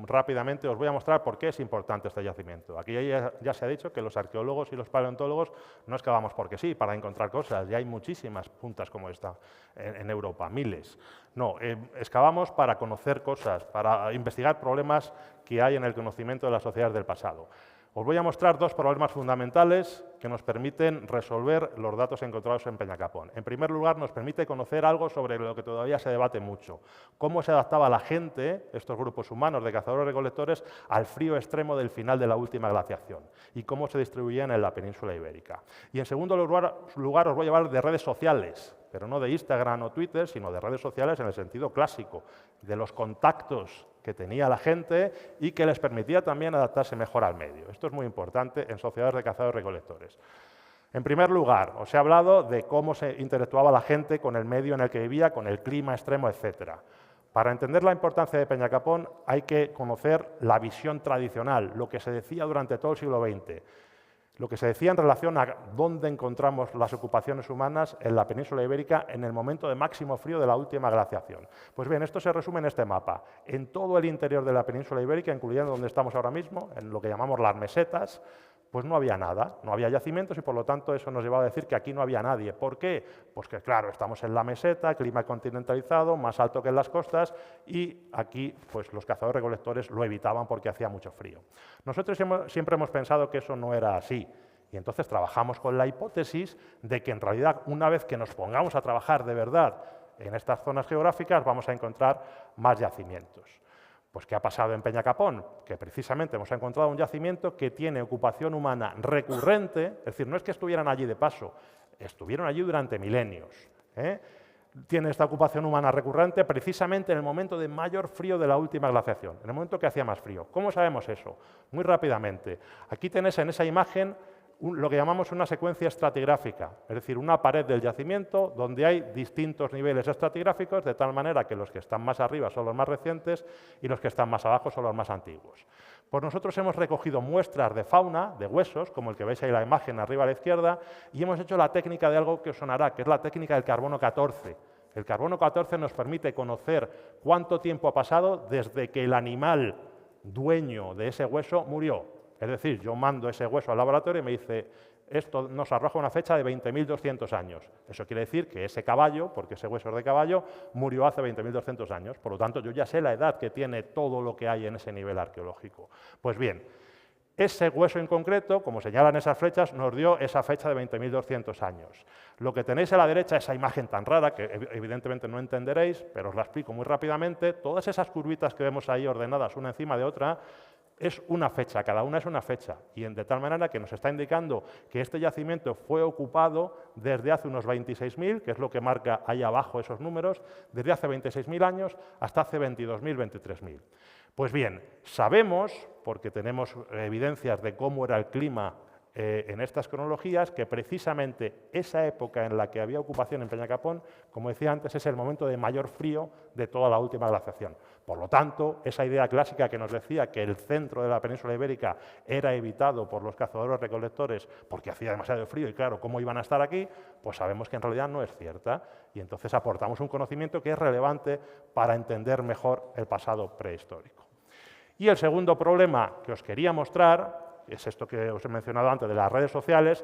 rápidamente os voy a mostrar por qué es importante este yacimiento. Aquí ya se ha dicho que los arqueólogos y los paleontólogos no excavamos porque sí, para encontrar cosas. Ya hay muchísimas puntas como esta en Europa, miles. No, excavamos para conocer cosas, para investigar problemas que hay en el conocimiento de las sociedades del pasado. Os voy a mostrar 2 problemas fundamentales que nos permiten resolver los datos encontrados en Peñacapón. En primer lugar, nos permite conocer algo sobre lo que todavía se debate mucho. Cómo se adaptaba la gente, estos grupos humanos de cazadores-recolectores, al frío extremo del final de la última glaciación y cómo se distribuían en la península ibérica. Y en segundo lugar, os voy a hablar de redes sociales, pero no de Instagram o Twitter, sino de redes sociales en el sentido clásico, de los contactos que tenía la gente y que les permitía también adaptarse mejor al medio. Esto es muy importante en sociedades de cazadores-recolectores. En primer lugar, os he hablado de cómo se interactuaba la gente con el medio en el que vivía, con el clima extremo, etc. Para entender la importancia de Peñacapón hay que conocer la visión tradicional, lo que se decía durante todo el siglo XX. Lo que se decía en relación a dónde encontramos las ocupaciones humanas en la península ibérica en el momento de máximo frío de la última glaciación. Pues bien, esto se resume en este mapa. En todo el interior de la península ibérica, incluyendo donde estamos ahora mismo, en lo que llamamos las mesetas, pues no había nada, no había yacimientos y por lo tanto eso nos llevaba a decir que aquí no había nadie. ¿Por qué? Pues que claro, estamos en la meseta, clima continentalizado, más alto que en las costas y aquí pues los cazadores-recolectores lo evitaban porque hacía mucho frío. Nosotros siempre hemos pensado que eso no era así y entonces trabajamos con la hipótesis de que en realidad una vez que nos pongamos a trabajar de verdad en estas zonas geográficas vamos a encontrar más yacimientos. Pues, ¿qué ha pasado en Peñacapón? Que precisamente hemos encontrado un yacimiento que tiene ocupación humana recurrente, es decir, no es que estuvieran allí de paso, estuvieron allí durante milenios. Tiene esta ocupación humana recurrente precisamente en el momento de mayor frío de la última glaciación, en el momento que hacía más frío. ¿Cómo sabemos eso? Muy rápidamente. Aquí tenéis en esa imagen lo que llamamos una secuencia estratigráfica, es decir, una pared del yacimiento donde hay distintos niveles estratigráficos, de tal manera que los que están más arriba son los más recientes y los que están más abajo son los más antiguos. Pues nosotros hemos recogido muestras de fauna, de huesos, como el que veis ahí en la imagen arriba a la izquierda, y hemos hecho la técnica de algo que os sonará, que es la técnica del carbono 14. El carbono 14 nos permite conocer cuánto tiempo ha pasado desde que el animal dueño de ese hueso murió. Es decir, yo mando ese hueso al laboratorio y me dice, esto nos arroja una fecha de 20.200 años. Eso quiere decir que ese caballo, porque ese hueso es de caballo, murió hace 20.200 años. Por lo tanto, yo ya sé la edad que tiene todo lo que hay en ese nivel arqueológico. Pues bien, ese hueso en concreto, como señalan esas flechas, nos dio esa fecha de 20.200 años. Lo que tenéis a la derecha, esa imagen tan rara, que evidentemente no entenderéis, pero os la explico muy rápidamente, todas esas curvitas que vemos ahí ordenadas una encima de otra, es una fecha, cada una es una fecha, y de tal manera que nos está indicando que este yacimiento fue ocupado desde hace unos 26.000, que es lo que marca ahí abajo esos números, desde hace 26.000 años hasta hace 22.000, 23.000. Pues bien, sabemos, porque tenemos evidencias de cómo era el clima en estas cronologías, que precisamente esa época en la que había ocupación en Peñacapón, como decía antes, es el momento de mayor frío de toda la última glaciación. Por lo tanto, esa idea clásica que nos decía que el centro de la península ibérica era evitado por los cazadores-recolectores porque hacía demasiado frío y claro, ¿cómo iban a estar aquí? Pues sabemos que en realidad no es cierta y entonces aportamos un conocimiento que es relevante para entender mejor el pasado prehistórico. Y el segundo problema que os quería mostrar es esto que os he mencionado antes de las redes sociales,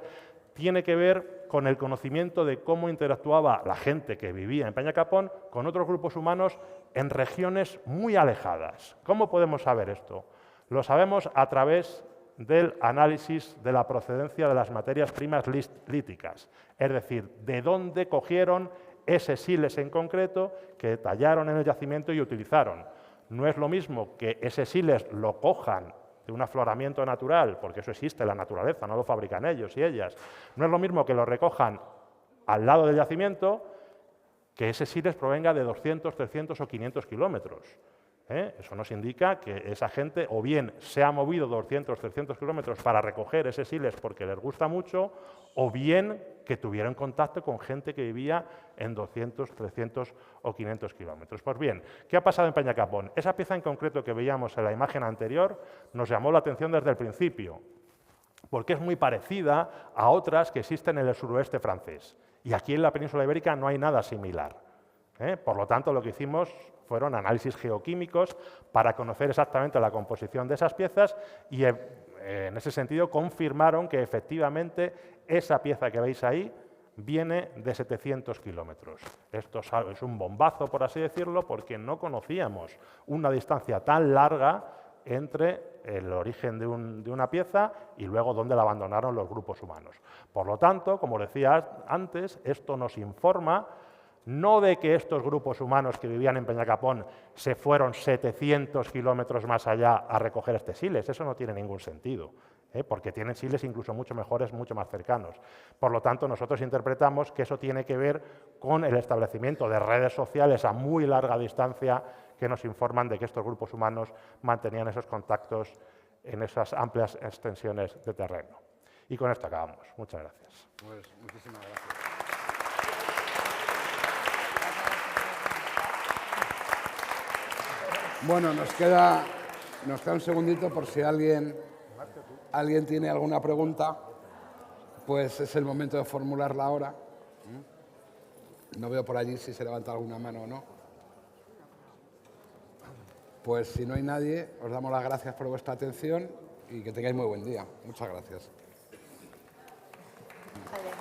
tiene que ver con el conocimiento de cómo interactuaba la gente que vivía en Peñacapón con otros grupos humanos en regiones muy alejadas. ¿Cómo podemos saber esto? Lo sabemos a través del análisis de la procedencia de las materias primas líticas, es decir, de dónde cogieron ese siles en concreto que tallaron en el yacimiento y utilizaron. No es lo mismo que ese siles lo cojan de un afloramiento natural, porque eso existe en la naturaleza, no lo fabrican ellos y ellas. No es lo mismo que lo recojan al lado del yacimiento que ese siles provenga de 200, 300 o 500 kilómetros. Eso nos indica que esa gente o bien se ha movido 200, 300 kilómetros para recoger ese siles porque les gusta mucho, o bien que tuvieron contacto con gente que vivía en 200, 300 o 500 kilómetros. Pues bien, ¿qué ha pasado en Peñacapón? Esa pieza en concreto que veíamos en la imagen anterior nos llamó la atención desde el principio, porque es muy parecida a otras que existen en el suroeste francés. Y aquí en la península ibérica no hay nada similar. Por lo tanto, lo que hicimos fueron análisis geoquímicos para conocer exactamente la composición de esas piezas y en ese sentido confirmaron que efectivamente esa pieza que veis ahí viene de 700 kilómetros. Esto es un bombazo, por así decirlo, porque no conocíamos una distancia tan larga entre el origen de una pieza y luego dónde la abandonaron los grupos humanos. Por lo tanto, como decía antes, esto nos informa no de que estos grupos humanos que vivían en Peñacapón se fueron 700 kilómetros más allá a recoger este siles, eso no tiene ningún sentido, porque tienen siles incluso mucho mejores, mucho más cercanos. Por lo tanto, nosotros interpretamos que eso tiene que ver con el establecimiento de redes sociales a muy larga distancia que nos informan de que estos grupos humanos mantenían esos contactos en esas amplias extensiones de terreno. Y con esto acabamos. Muchas gracias. Pues, muchísimas gracias. Bueno, nos queda un segundito por si alguien tiene alguna pregunta, pues es el momento de formularla ahora. No veo por allí si se levanta alguna mano o no. Pues si no hay nadie, os damos las gracias por vuestra atención y que tengáis muy buen día. Muchas gracias. Vale.